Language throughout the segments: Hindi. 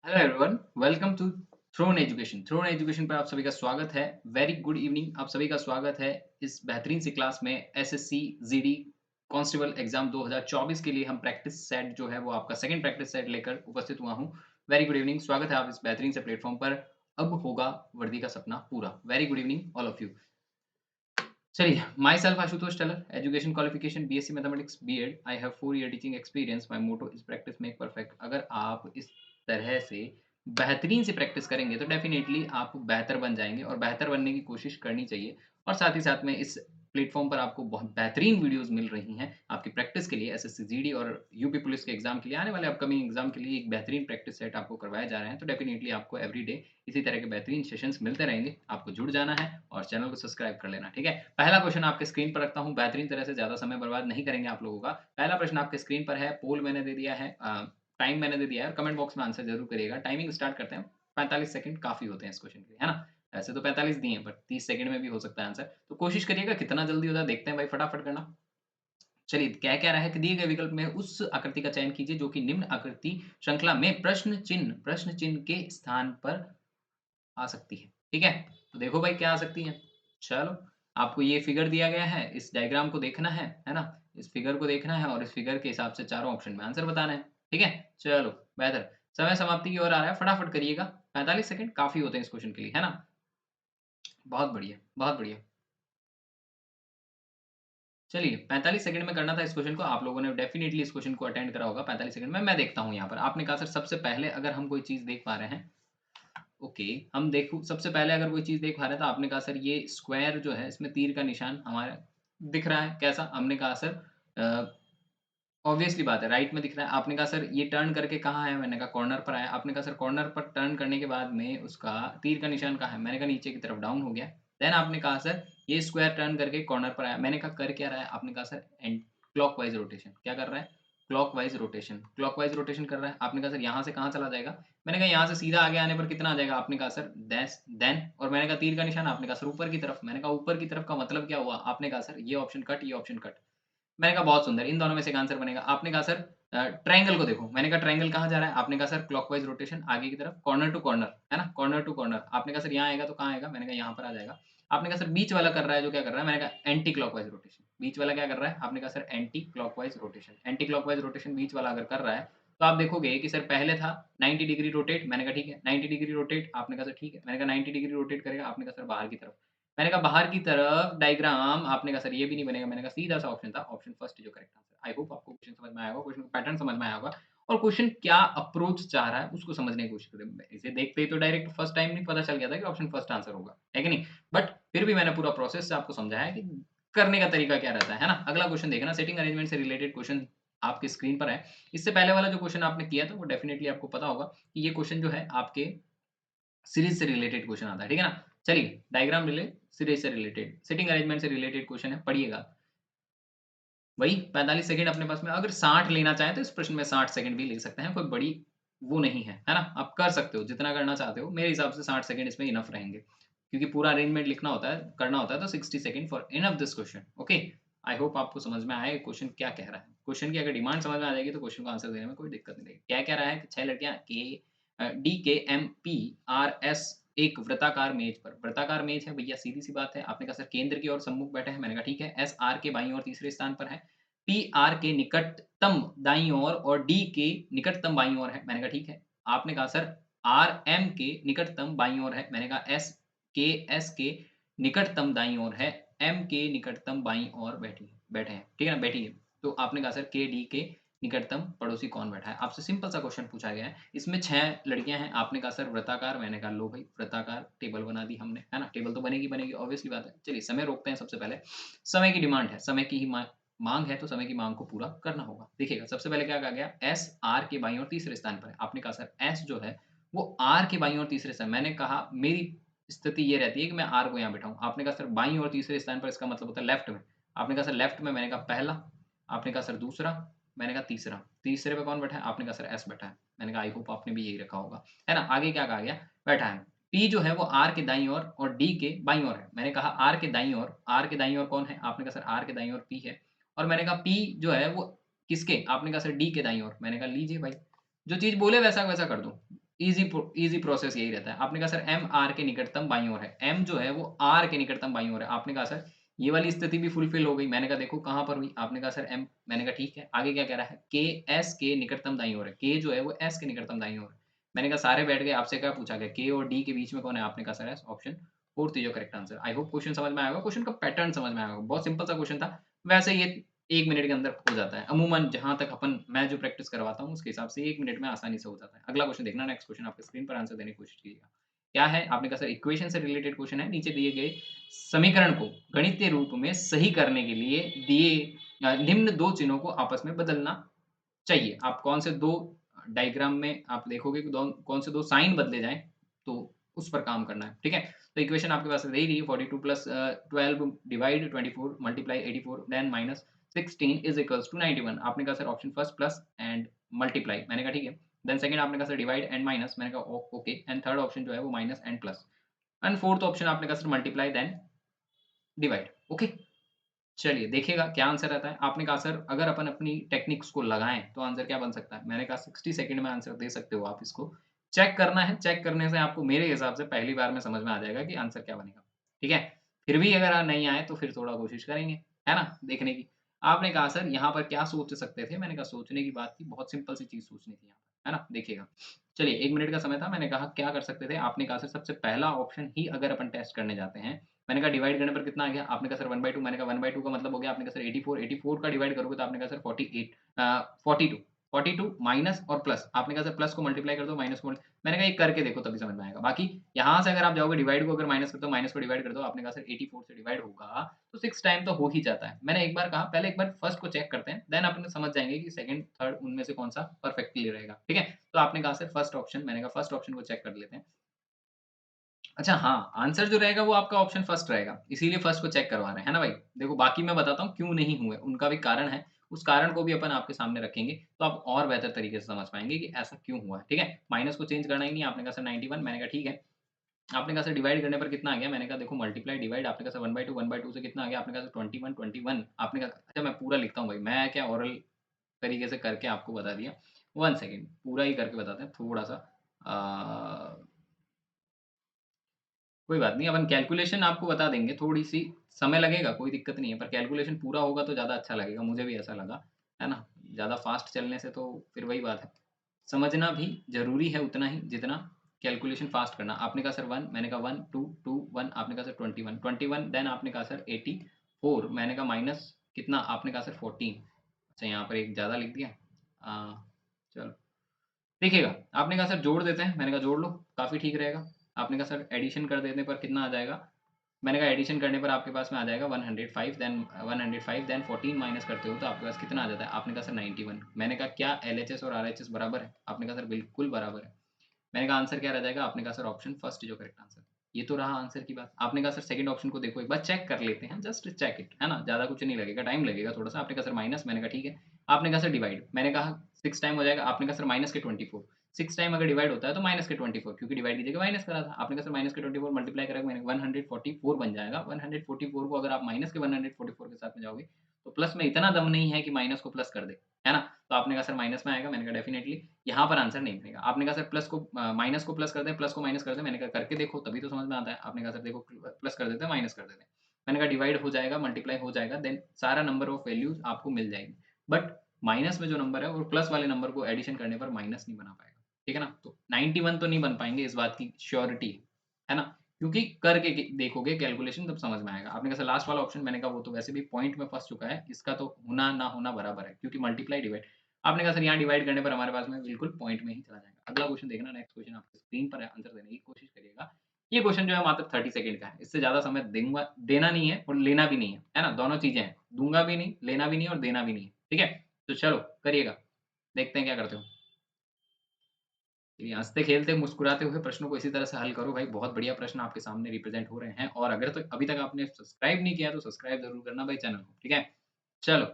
Hello everyone, welcome to Throne Education. Throne Education पर आप सभी का स्वागत है। वेरी गुड इवनिंग, आप सभी का स्वागत है इस बेहतरीन सी क्लास में। एसएससी जीडी कांस्टेबल एग्जाम 2024 के लिए हम प्रैक्टिस सेट जो है वो आपका सेकंड प्रैक्टिस सेट लेकर उपस्थित हुआ हूँ। वेरी गुड इवनिंग, स्वागत है आप इस बेहतरीन से प्लेटफॉर्म पर। अब होगा वर्दी का सपना पूरा। Very good evening all of you. चलिए, my self Ashutosh Tailor, education qualification BSc mathematics BEd. I have 4 year teaching experience. My motto is practice make perfect. अगर आप इस तरह से बेहतरीन से प्रैक्टिस करेंगे तो डेफिनेटली आप बेहतर बन जाएंगे और बेहतर बनने की कोशिश करनी चाहिए। और साथ ही साथ में इस प्लेटफॉर्म पर आपको बहुत बेहतरीन वीडियोस मिल रही हैं आपकी प्रैक्टिस के लिए। एसएससी जीडी और यूपी पुलिस के एग्जाम के लिए, आने वाले अपकमिंग एग्जाम के लिए एक बेहतरीन प्रैक्टिस सेट आपको करवाए जा रहे हैं। तो डेफिनेटली आपको एवरीडे इसी तरह के बेहतरीन सेशंस मिलते रहेंगे। आपको जुड़ जाना है और चैनल को सब्सक्राइब कर लेना, ठीक है? पहला क्वेश्चन आपके स्क्रीन पर रखता हूँ, बेहतरीन तरह से, ज़्यादा समय बर्बाद नहीं करेंगे आप लोगों का। पहला प्रश्न आपके स्क्रीन पर है, पोल मैंने दे दिया है, टाइम मैंने दे दिया है और कमेंट बॉक्स में आंसर ज़रूर करिएगा। टाइमिंग स्टार्ट करते हैं, 45 सेकंड काफ़ी होते हैं इस क्वेश्चन के लिए, है ना? वैसे तो 45 दिए हैं, बट 30 सेकंड में भी हो सकता है आंसर। तो कोशिश करिएगा कितना जल्दी होता है, देखते हैं भाई, फटाफट करना। चलिए, क्या-क्या रहा है कि दिए गए विकल्प में उस आकृति का चयन कीजिए जो कि निम्न आकृति श्रृंखला में प्रश्न चिन्ह के स्थान पर आ सकती है, ठीक है? तो देखो भाई क्या आ सकती है। चलो, आपको ये फिगर दिया गया है, इस डायग्राम को देखना है ना? इस फिगर को देखना है और इस फिगर के हिसाब से चारों ऑप्शन में आंसर बताना है, ठीक है? चलो, बेहतर। समय समाप्ति की ओर आ रहा है, फटाफट करिएगा। 45 सेकंड काफ़ी होते हैं इस क्वेश्चन के लिए, है ना? बहुत बढ़िया, बहुत बढ़िया। चलिए, 45 सेकंड में करना था इस क्वेश्चन को, आप लोगों ने डेफिनिटली इस क्वेश्चन को अटेंड करा होगा 45 सेकंड में। मैं देखता हूँ यहाँ पर, आपने कहा सर सबसे पहले अगर हम कोई चीज़ देख पा रहे हैं, ओके, हम देखो सबसे पहले अगर कोई चीज़ देख पा रहे हैं तो आपने कहा सर ये स्क्वायर जो है इसमें तीर का निशान हमारा दिख रहा है, कैसा? हमने कहा सर ऑब्वियसली बात है, राइट में दिख रहा है। आपने कहा सर ये टर्न करके कहाँ है? मैंने कहा कॉर्नर पर आया। आपने कहा सर कॉर्नर पर टर्न करने के बाद में उसका तीर का निशान कहाँ है? मैंने कहा नीचे की तरफ डाउन हो गया। देन आपने कहा सर ये स्क्वायर टर्न करके कॉर्नर पर आया। मैंने कहा कर क्या रहा है? आपने कहा सर एंट क्लॉकवाइज़ रोटेशन। क्या कर रहा है? क्लॉकवाइज़ रोटेशन कर रहा है। आपने कहा सर यहाँ से कहाँ चला जाएगा? मैंने कहा यहाँ से सीधा आगे आने पर कितना आ जाएगा? आपने कहा सर दैस देन, और मैंने कहा तीर का निशान, आपने कहा सर ऊपर की तरफ। मैंने कहा ऊपर की तरफ का मतलब क्या हुआ? आपने कहा सर ये ऑप्शन कट, ये ऑप्शन कट। मैंने कहा बहुत सुंदर, इन दोनों में से एक आंसर बनेगा। आपने कहा सर ट्रायंगल को देखो। मैंने कहा ट्रायंगल कहाँ जा रहा है? आपने कहा सर क्लॉकवाइज़ रोटेशन आगे की तरफ, कॉर्नर टू कॉर्नर, है ना? Corner to corner. आपने कहा सर यहाँ आएगा तो कहाँ आएगा? मैंने कहा यहाँ पर आ जाएगा। आपने कहा सर बीच वाला कर रहा है जो क्या कर रहा है? मैंने कहा एंटी क्लॉकवाइज़ रोटेशन। बीच वाला क्या कर रहा है? आपने कहा sir anti clockwise rotation. Anti clockwise rotation बीच वाला अगर कर रहा है, तो आप देखोगे कि सर पहले था 90 डिग्री रोटेट। मैंने कहा ठीक है, 90 डिग्री रोटेट। आपने कहा सर ठीक है। मैंने कहा 90 डिग्री रोटेट करेगा। आपने कहा सर बाहर की तरफ। मैंने कहा बाहर की तरफ डायग्राम। आपने कहा सर ये भी नहीं बनेगा। मैंने कहा सीधा-सा ऑप्शन था, ऑप्शन फर्स्ट जो करेक्ट आंसर। आई होप आपको क्वेश्चन समझ में आया होगा, क्वेश्चन का पैटर्न समझ में आया होगा और क्वेश्चन क्या अप्रोच चाह रहा है उसको समझने की कोशिश करें। इसे देखते ही तो डायरेक्ट फर्स्ट टाइम नहीं पता चल गया था कि ऑप्शन फर्स्ट आंसर होगा, है कि नहीं? बट फिर भी मैंने पूरा प्रोसेस से आपको समझाया कि करने का तरीका क्या रहता है ना? अगला क्वेश्चन देखना, सेटिंग अरेंजमेंट से रिलेटेड क्वेश्चन आपकी स्क्रीन पर है। इससे पहले वाला जो क्वेश्चन आपने किया था वो डेफिनिटली आपको पता होगा कि ये क्वेश्चन जो है आपके सीरीज़ से रिलेटेड क्वेश्चन आता है, ठीक है ना? चलिए, डायग्राम रिले सीरीज़ से रिलेटेड, सिटिंग अरेंजमेंट से रिलेटेड क्वेश्चन है, पढ़िएगा। वही 45 सेकंड अपने पास में, अगर 60 लेना चाहें तो इस प्रश्न में 60 सेकंड भी ले सकते हैं, कोई बड़ी वो नहीं है ना? आप कर सकते हो, जितना करना चाहते हो। मेरे हिसाब से 60 सेकंड इसमें इनफ रहेंगे, क्योंकि पूरा अरेंजमेंट लिखना होता है, करना होता है, तो 60 second for enough this question, okay? I hope आपको समझ में आया क्वेश्चन क्या कह रहा है। क्वेश्चन की अगर डिमांड समझ में आ जाएगी तो क्वेश्चन को आंसर देने में कोई दिक्कत नहीं रहेगी। क्या कह रहा है कि 6 लड़कियाँ डी, के, एम, पी, आर, एस एक वृत्ताकार मेज पर, वृत्ताकार मेज है भैया, सीधी-सी बात है। आपने कहा सर केंद्र की ओर सम्मुख बैठे हैं। मैंने कहा ठीक है। एस, आर के बाईं ओर तीसरे स्थान पर है। पी आर के निकटतम दाईं ओर और डी के निकटतम बाईं ओर है। मैंने कहा ठीक है। आपने कहा सर आर एम के निकटतम बाईं ओर है। मैंने कहा एस के निकटतम दाईं ओर है। एम के निकटतम बाईं ओर बैठे हैं, ठीक है ना? बैठी है। तो आपने कहा सर के डी के निकटतम पड़ोसी कौन बैठा है? आपसे सिंपल सा क्वेश्चन पूछा गया है। इसमें 6 लड़कियां हैं। आपने कहा सर वृत्ताकार। मैंने कहा लो भाई, वृत्ताकार टेबल बना दी हमने, है ना? टेबल तो बनेगी ऑब्वियसली बात है। चलिए, समय रोकते हैं सबसे पहले। समय की डिमांड है, समय की ही माँग है, तो समय की माँग को पूरा करना होगा। देखिएगा, सबसे पहले क्या कहा गया? एस आर के बाईं ओर तीसरे स्थान पर है। आपने कहा सर एस जो है वो आर के बाईं ओर तीसरे स्थान। मैंने कहा मेरी स्थिति ये रहती है कि मैं आर को यहाँ बिठाऊँ। आपने कहा सर बाईं ओर तीसरे स्थान पर, इसका मतलब होता है लेफ्ट में। आपने कहा सर लेफ्ट में। मैंने कहा पहला। आपने कहा सर दूसरा। मैंने कहा तीसरा। तीसरे पे कौन बैठा है? आपने कहा सर एस बैठा है। मैंने कहा आई होप आपने भी यही रखा होगा, है ना? आगे क्या कहा गया? बैठा है। पी जो है वो आर के दाईं ओर और डी के बाईं ओर है। मैंने कहा आर के दाईं ओर कौन है? आपने कहा सर आर के दाईं ओर पी है। और मैंने कहा पी जो है वो किसके? आपने कहा सर डी के दाईं ओर। मैंने कहा लीजिए भाई, जो चीज़ बोले वैसा-वैसा कर दो। ईज़ी प्रोसेस यही रहता है। आपने कहा सर एम आर के निकटतम बाईं ओर है। एम जो है वो आर के निकटतम बाईं ओर है। आपने कहा सर ये वाली स्थिति भी फुलफिल हो गई। मैंने कहा देखो कहाँ पर हुई? आपने कहा सर एम। मैंने कहा ठीक है। आगे क्या कह रहा है? के एस के निकटतम दाईं ओर है। के जो है वो एस के निकटतम दाईं ओर है। मैंने कहा सारे बैठ गए। आपसे क्या पूछा गया? के और डी के बीच में कौन है? आपने कहा sir S. Option 4th is your correct answer. I hope question समझ में आया होगा। क्वेश्चन का पैटर्न समझ में आया होगा। बहुत सिंपल सा क्वेश्चन था। वैसे ये 1 मिनट के अंदर हो जाता है। अमूमन जहाँ तक मैं जो प्रैक्टिस करवाता हूँ उसके हिसाब से 1 मिनट में आसानी से हो जाता है। अगला क्वेश्चन देखना, नेक्स्ट क्वेश्चन आपके स्क्रीन पर आंसर देने की कोशिश कीजिएगा। क्या है? आपने कहा सर इक्वेशन से रिलेटेड क्वेश्चन है। नीचे दिए गए समीकरण को गणितीय रूप में सही करने के लिए दिए निम्न 2 चिन्हों को आपस में बदलना चाहिए। आप कौन से 2 डायग्राम में आप देखोगे कि कौन से 2 साइन बदले जाएँ, तो उस पर काम करना है, ठीक है? तो इक्वेशन आपके पास दे ही रही है 42 plus 12 divide 24 multiply 84 then minus 16 is equals to 91। आपने कहा sir option first plus and multiply. मैंने कहा ठीक है। देन सेकंड आपने कहा सर डिवाइड एंड माइनस। मैंने कहा ओके एंड थर्ड ऑप्शन जो है वो minus and plus and fourth option आपने कहा sir multiply then divide. Okay? चलिए देखिएगा क्या आंसर रहता है। आपने कहा सर अगर अपन अपनी टेक्निक्स को लगाएँ तो आंसर क्या बन सकता है? मैंने कहा 60 सेकंड में आंसर दे सकते हो आप इसको। चेक करना है, चेक करने से आपको मेरे हिसाब से पहली बार में समझ में आ जाएगा कि आंसर क्या बनेगा। ठीक है? फिर भी अगर नहीं आए तो फिर थोड़ा कोशिश करेंगे, है ना? देखने की। आपने कहा सर यहाँ पर क्या सोच सकते थे? मैंने कहा सोचने की बात थी, बहुत सिंपल सी चीज़ सोचनी थी यहाँ पर, है ना? देखिएगा। चलिए 1 मिनट का समय था, मैंने कहा क्या कर सकते थे? आपने कहा सर सबसे पहला ऑप्शन ही अगर अपन टेस्ट करने जाते हैं, मैंने कहा डिवाइड करने पर कितना आ गया? आपने कहा सर 1/2। मैंने कहा 1/2 का मतलब हो गया आपने कहा सर 84, 84 का डिवाइड करोगे तो आपने कहा सर 42, 42 माइनस और प्लस। आपने कहा सर प्लस को मल्टीप्लाई कर दो, माइनस को मैंने कहा ये करके देखो तभी समझ में आएगा। बाकी यहाँ से अगर आप जाओगे डिवाइड को अगर माइनस करते हो, माइनस को डिवाइड कर दो, आपने कहा सर 84 से डिवाइड होगा, तो 6 टाइम तो हो ही जाता है। मैंने एक बार कहा पहले एक बार फर्स्ट को चेक करते हैं, देन अपन समझ जाएँगे कि सेकंड, थर्ड उनमें से कौन-सा परफेक्टली रहेगा। ठीक है? तो आपने कहा सर फर्स्ट ऑप्शन, मैंने कहा फर्स्ट ऑप्शन को चेक कर लेते हैं। अच्छा हाँ, आंसर जो रहेगा वो आपका ऑप्शन फर्स्ट रहेगा, इसीलिए फर्स्ट को चेक करवा रहे हैं, है ना भाई? देखो बाकी मैं बताता हूँ क्यों नहीं हुए, उनका भी कारण है, उस कारण को भी अपन आपके सामने रखेंगे, तो आप और बेहतर तरीके से समझ पाएँगे कि ऐसा क्यों हुआ है, ठीक है? माइनस को चेंज करना ही नहीं है, आपने कहा सर 91, मैंने कहा ठीक है। आपने कहा सर डिवाइड करने पर कितना आ गया? मैंने कहा देखो मल्टीप्लाई डिवाइड, आपने कहा सर 1/2 से कितना आ गया? आपने कहा सर 21, 21। आपने कहा अच्छा मैं पूरा लिखता हूँ भाई, मैं क्या ओरल तरीके से करके आपको बता दिया। 1 सेकंड पूरा ही करके बताते हैं थोड़ा-सा कोई बात नहीं, अपन कैलकुलेशन आपको बता देंगे, थोड़ी-सी समय लगेगा, कोई दिक्कत नहीं है, पर कैलकुलेशन पूरा होगा तो ज़्यादा अच्छा लगेगा, मुझे भी ऐसा लगा, है ना? ज़्यादा फ़ास्ट चलने से तो फिर वही बात है। समझना भी ज़रूरी है उतना ही जितना कैलकुलेशन फ़ास्ट करना। आपने कहा सर 1, मैंने कहा 1, 2, 2, 1, आपने कहा सर 21, 21 देन आपने कहा सर 84, मैंने कहा माइनस कितना? आपने कहा सर 14। अच्छा यहाँ पर एक ज़्यादा लिख दिया। चलो देखिएगा, आपने कहा सर जोड़ देते हैं, मैंने कहा जोड़ लो, काफ़ी ठीक रहेगा। आपने कहा सर एडिशन कर देने पर कितना आ जाएगा? मैंने कहा एडिशन करने पर आपके पास में आ जाएगा 105 देन 14 माइनस करते हो तो आपके पास कितना आ जाता है? आपने कहा सर 91। मैंने कहा क्या एलएचएस और आरएचएस बराबर है? आपने कहा सर बिल्कुल बराबर है। मैंने कहा आंसर क्या रह जाएगा? आपने कहा sir option first is your correct answer. ये तो रहा आंसर की बात। आपने कहा सर सेकंड ऑप्शन को देखो एक बार चेक कर लेते हैं, जस्ट चेक इट, है ना? ज़्यादा कुछ नहीं लगेगा, टाइम लगेगा थोड़ा-सा। आपने कहा सर माइनस, मैंने कहा ठीक है। आपने कहा सर डिवाइड, मैंने कहा 6 टाइम हो जाएगा, आपने कहा सर माइनस के 24। 6 टाइम अगर डिवाइड होता है तो माइनस के 24 क्योंकि डिवाइड की जगह माइनस करा था। आपने कहा सर माइनस के 24 मल्टीप्लाई करेंगे मैंने 144 बन जाएगा। 144 को अगर आप माइनस के 144 के साथ में जाओगे, तो प्लस में इतना दम नहीं है कि माइनस को प्लस कर दे, है ना? तो आपने कहा सर माइनस में आएगा, मैंने कहा डेफिनिटली यहाँ पर आंसर नहीं बनेगा। आपने कहा सर प्लस को माइनस को प्लस कर दें, प्लस को माइनस कर दें, मैंने कहा करके देखो तभी तो समझ में आता है। आपने कहा सर देखो प्लस कर देते हैं, माइनस कर देते हैं। मैंने कहा डिवाइड हो जाएगा, मल्टीप्लाई हो जाएगा, देन सारा नंबर ऑफ वैल्यूज़ आपको मिल जाएगी। बट माइनस में जो नंबर है और प्लस वाले नंबर को एडिशन करने पर माइनस नहीं बना पाएगा। ठीक है ना? तो 91 तो नहीं बन पाएँगे, इस बात की श्योरिटी है ना? क्योंकि करके देखोगे कैलकुलेशन तब समझ में आएगा। आपने कहा सर लास्ट वाला ऑप्शन, मैंने कहा वो तो वैसे भी पॉइंट में फँस चुका है, इसका तो होना ना होना बराबर है क्योंकि मल्टीप्लाई डिवाइड। आपने कहा सर यहाँ डिवाइड करने पर हमारे पास में बिल्कुल पॉइंट में ही चला जाएगा। अगला क्वेश्चन देखना, नेक्स्ट क्वेश्चन आपकी स्क्रीन पर है, आंसर देने की कोशिश करिएगा। ये क्वेश्चन जो है मात्र 30 सेकंड का है। इससे ज़्यादा समय दूँगा देना नहीं है और लेना भी नहीं है। है ना? दोनों चीज़ें हैं। दूँगा भी नहीं, लेना भी नहीं और देना भी नहीं है। ठीक है? तो चलो करिएगा। देखते हैं क्या करते हो। चलिए हँसते-खेलते, मुस्कुराते हुए प्रश्नों को इसी तरह से हल करो भाई। बहुत बढ़िया प्रश्न आपके सामने रिप्रेज़ेंट हो रहे हैं और अगर तक अभी तक आपने सब्सक्राइब नहीं किया तो सब्सक्राइब ज़रूर करना भाई चैनल को। ठीक है? चलो,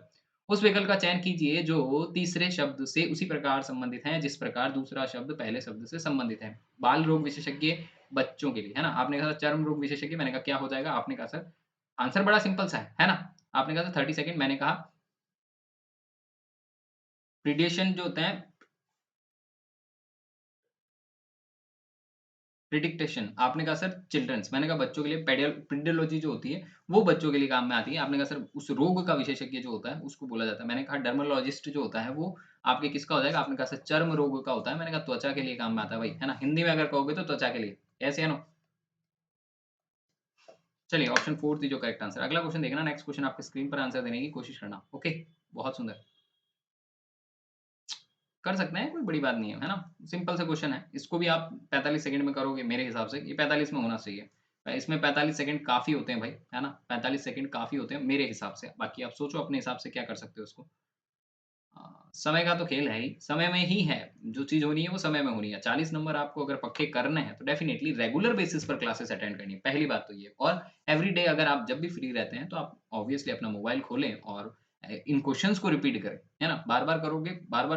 उस विकल्प का चयन कीजिए जो तीसरे शब्द से उसी प्रकार संबंधित है जिस प्रकार दूसरा शब्द पहले शब्द से संबंधित है। बाल रोग विशेषज्ञ बच्चों के लिए, है ना? आपने कहा चर्म रोग विशेषज्ञ, मैंने कहा क्या हो जाएगा? आपने कहा सर आंसर बड़ा सिंपल सा है ना? आपने कहा था 30 सेकंड, मैंने कहा पीडिएशन जो होते हैं प्रिडिक्टेशन, आपने कहा सर चिल्ड्रंस, मैंने कहा बच्चों के लिए पेडियोलॉजी जो होती है, वो बच्चों के लिए काम में आती है। आपने कहा सर उस रोग का विशेषज्ञ जो होता है, उसको बोला जाता है। मैंने कहा डर्मेटोलॉजिस्ट जो होता है, वो आपके किसका हो जाएगा? आपने कहा सर चर्म रोग का होता है। मैंने कहा त्वचा के लिए काम में आता है भाई, है ना? हिंदी में अगर कहोगे तो त्वचा के लिए, ऐसे है ना? चलिए ऑप्शन 4 थी जो करेक्ट आंसर। अगला क्वेश्चन देखना, नेक्स्ट क्वेश्चन आपके स्क्रीन पर आंसर देने की कोशिश करना। ओके, बहुत सुंदर। कर सकते हैं, कोई बड़ी बात नहीं है, है ना? सिंपल सा क्वेश्चन है। इसको भी आप 45 सेकंड में करोगे मेरे हिसाब से, ये 45 में होना चाहिए। इसमें 45 सेकंड काफ़ी होते हैं भाई, है ना? 45 सेकंड काफ़ी होते हैं मेरे हिसाब से। बाकी आप सोचो अपने हिसाब से क्या कर सकते हो उसको। समय का तो खेल है ही, समय में ही है, जो चीज़ होनी है वो समय में होनी है। 40 नंबर आपको अगर पक्के करने हैं तो डेफिनिटली रेगुलर बेसिस पर क्लासेस अटेंड करनी है, पहली बात तो ये। और एवरीडे अगर आप जब भी फ्री रहते हैं तो आप ऑब्वियसली अपना मोबाइल खोलें और इन क्वेश्चन्स को रिपीट करें, है ना? बार-बार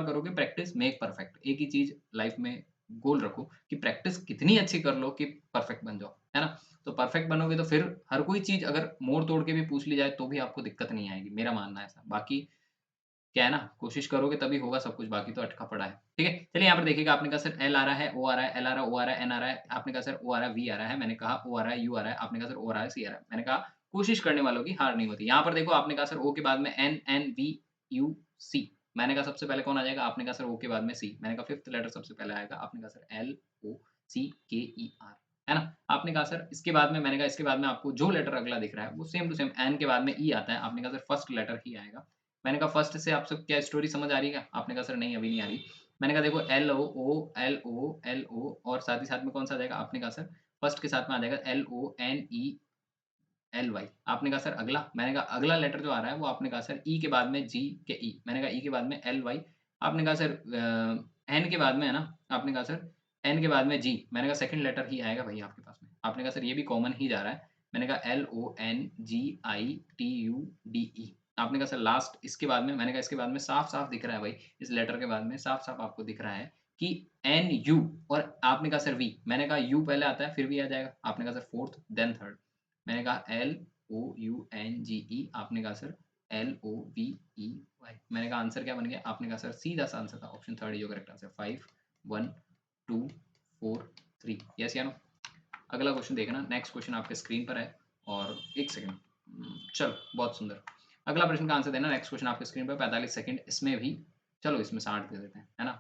करोगे प्रैक्टिस मेक परफेक्ट। एक ही चीज़ लाइफ में गोल रखो कि प्रैक्टिस कितनी अच्छी कर लो कि परफेक्ट बन जाओ, है ना? तो परफेक्ट बनोगे तो फिर हर कोई चीज़ अगर मोड़-तोड़ के भी पूछ ली जाए तो भी आपको दिक्कत नहीं आएगी, मेरा मानना है ऐसा। बाकी क्या है ना, कोशिश करोगे तभी होगा सब कुछ, बाकी तो अटका पड़ा है। ठीक है? चलिए यहाँ पर देखिएगा, आपने कहा सर एल आ रहा है, ओ आ रहा है, एल आ रहा है, ओ आ रहा है, एन आ रहा है। आपने कहा सर ओ आ रहा है, वी आ रहा है। मैंने कहा ओ आ रहा है, यू आ रहा है। आपने कहा सर ओ आ रहा है, सी आ रहा है। मैंने कहा कोशिश करने वालों की हार नहीं होती। यहाँ पर देखो, आपने कहा सर ओ के बाद में एन, एन, वी, यू, सी। मैंने कहा सबसे पहले कौन आ जाएगा? आपने कहा सर ओ के बाद में सी। मैंने कहा 5th लेटर सबसे पहले आएगा। आपने कहा सर एल, ओ, सी, के, ई, आर। है ना? आपने कहा सर इसके बाद में, मैंने कहा इसके बाद में आपको जो लेटर अगला दिख रहा है वो सेम टू सेम एन के बाद में ई आता है। आपने कहा सर फर्स्ट लेटर ही आएगा। मैंने कहा फर्स्ट से आप सब क्या स्टोरी समझ आ रही है क्या? आपने कहा सर नहीं अभी नहीं आ रही। मैंने कहा देखो एल-ओ-ओ, एल-ओ, एल-ओ और साथ ही साथ में कौन-सा आ जाएगा? आपने कहा सर फर्स्ट के साथ में आ जाएगा एल-ओ-एन-ई-एल-वाई। आपने कहा सर अगला, मैंने कहा अगला लेटर जो आ रहा है वो आपने कहा सर ई के बाद में जी के ई। मैंने कहा ई के बाद में एल-वाई। आपने कहा सर एन के बाद में है ना? आपने कहा सर एन के बाद में जी। मैंने कहा सेकंड लेटर ही आएगा भई आपके पास में। आपने कहा सर ये भी कॉमन ही जा रहा है। मैंने कहा एल-ओ-एन-जी-आई-टी-यू-डी-ई। आपने कहा सर लास्ट इसके बाद में, मैंने कहा इसके बाद में साफ-साफ दिख रहा है भाई, इस लेटर के बाद में साफ-साफ आपको दिख रहा है कि एन-यू। और आपने कहा सर वी। मैंने कहा यू पहले आता है फिर वी आ जाएगा। आपने कहा सर 4th देन 3rd। मैंने कहा एल-ओ-यू-एन-जी-ई। आपने कहा सर एल-ओ-वी-ई-वाई। मैंने कहा आंसर क्या बन गया? आपने कहा सर सीधा सा आंसर था ऑप्शन 3rd, जो करेक्ट आंसर 5, 1, 2, 4, 3। यस या नो? अगला क्वेश्चन देखना, नेक्स्ट क्वेश्चन आपके स्क्रीन पर है। और 1 सेकंड, चलो बहुत सुंदर। अगला प्रश्न का आंसर देना, नेक्स्ट क्वेश्चन आपके स्क्रीन पर 45 सेकंड, इसमें भी चलो इसमें 60 दे देते हैं, है ना?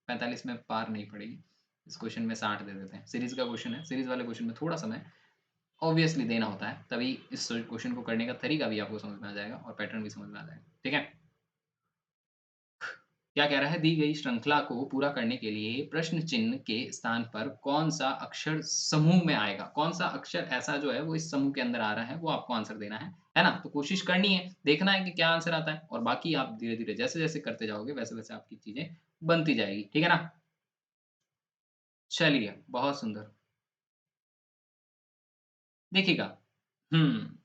45 में पार नहीं पड़ेगी, इस क्वेश्चन में 60 दे देते हैं। सीरीज़ का क्वेश्चन है, सीरीज़ वाले क्वेश्चन में थोड़ा समय ऑब्वियसली देना होता है, तभी इस क्वेश्चन को करने का तरीका भी आपको समझ में आ जाएगा और पैटर्न भी समझ में आ जाएगा। ठीक है? क्या कह रहा है? दी गई श्रृंखला को पूरा करने के लिए प्रश्न चिन्ह के स्थान पर कौन-सा अक्षर समूह में आएगा? कौन-सा अक्षर ऐसा जो है वो इस समूह के अंदर आ रहा है, वो आपको आंसर देना है ना? तो कोशिश करनी है, देखना है कि क्या आंसर आता है और बाकी आप धीरे-धीरे जैसे-जैसे करते जाओगे वैसे-वैसे आपकी चीज़ें बनती जाएगी। ठीक है ना? चलिए, बहुत सुंदर। देखिएगा, हुँ।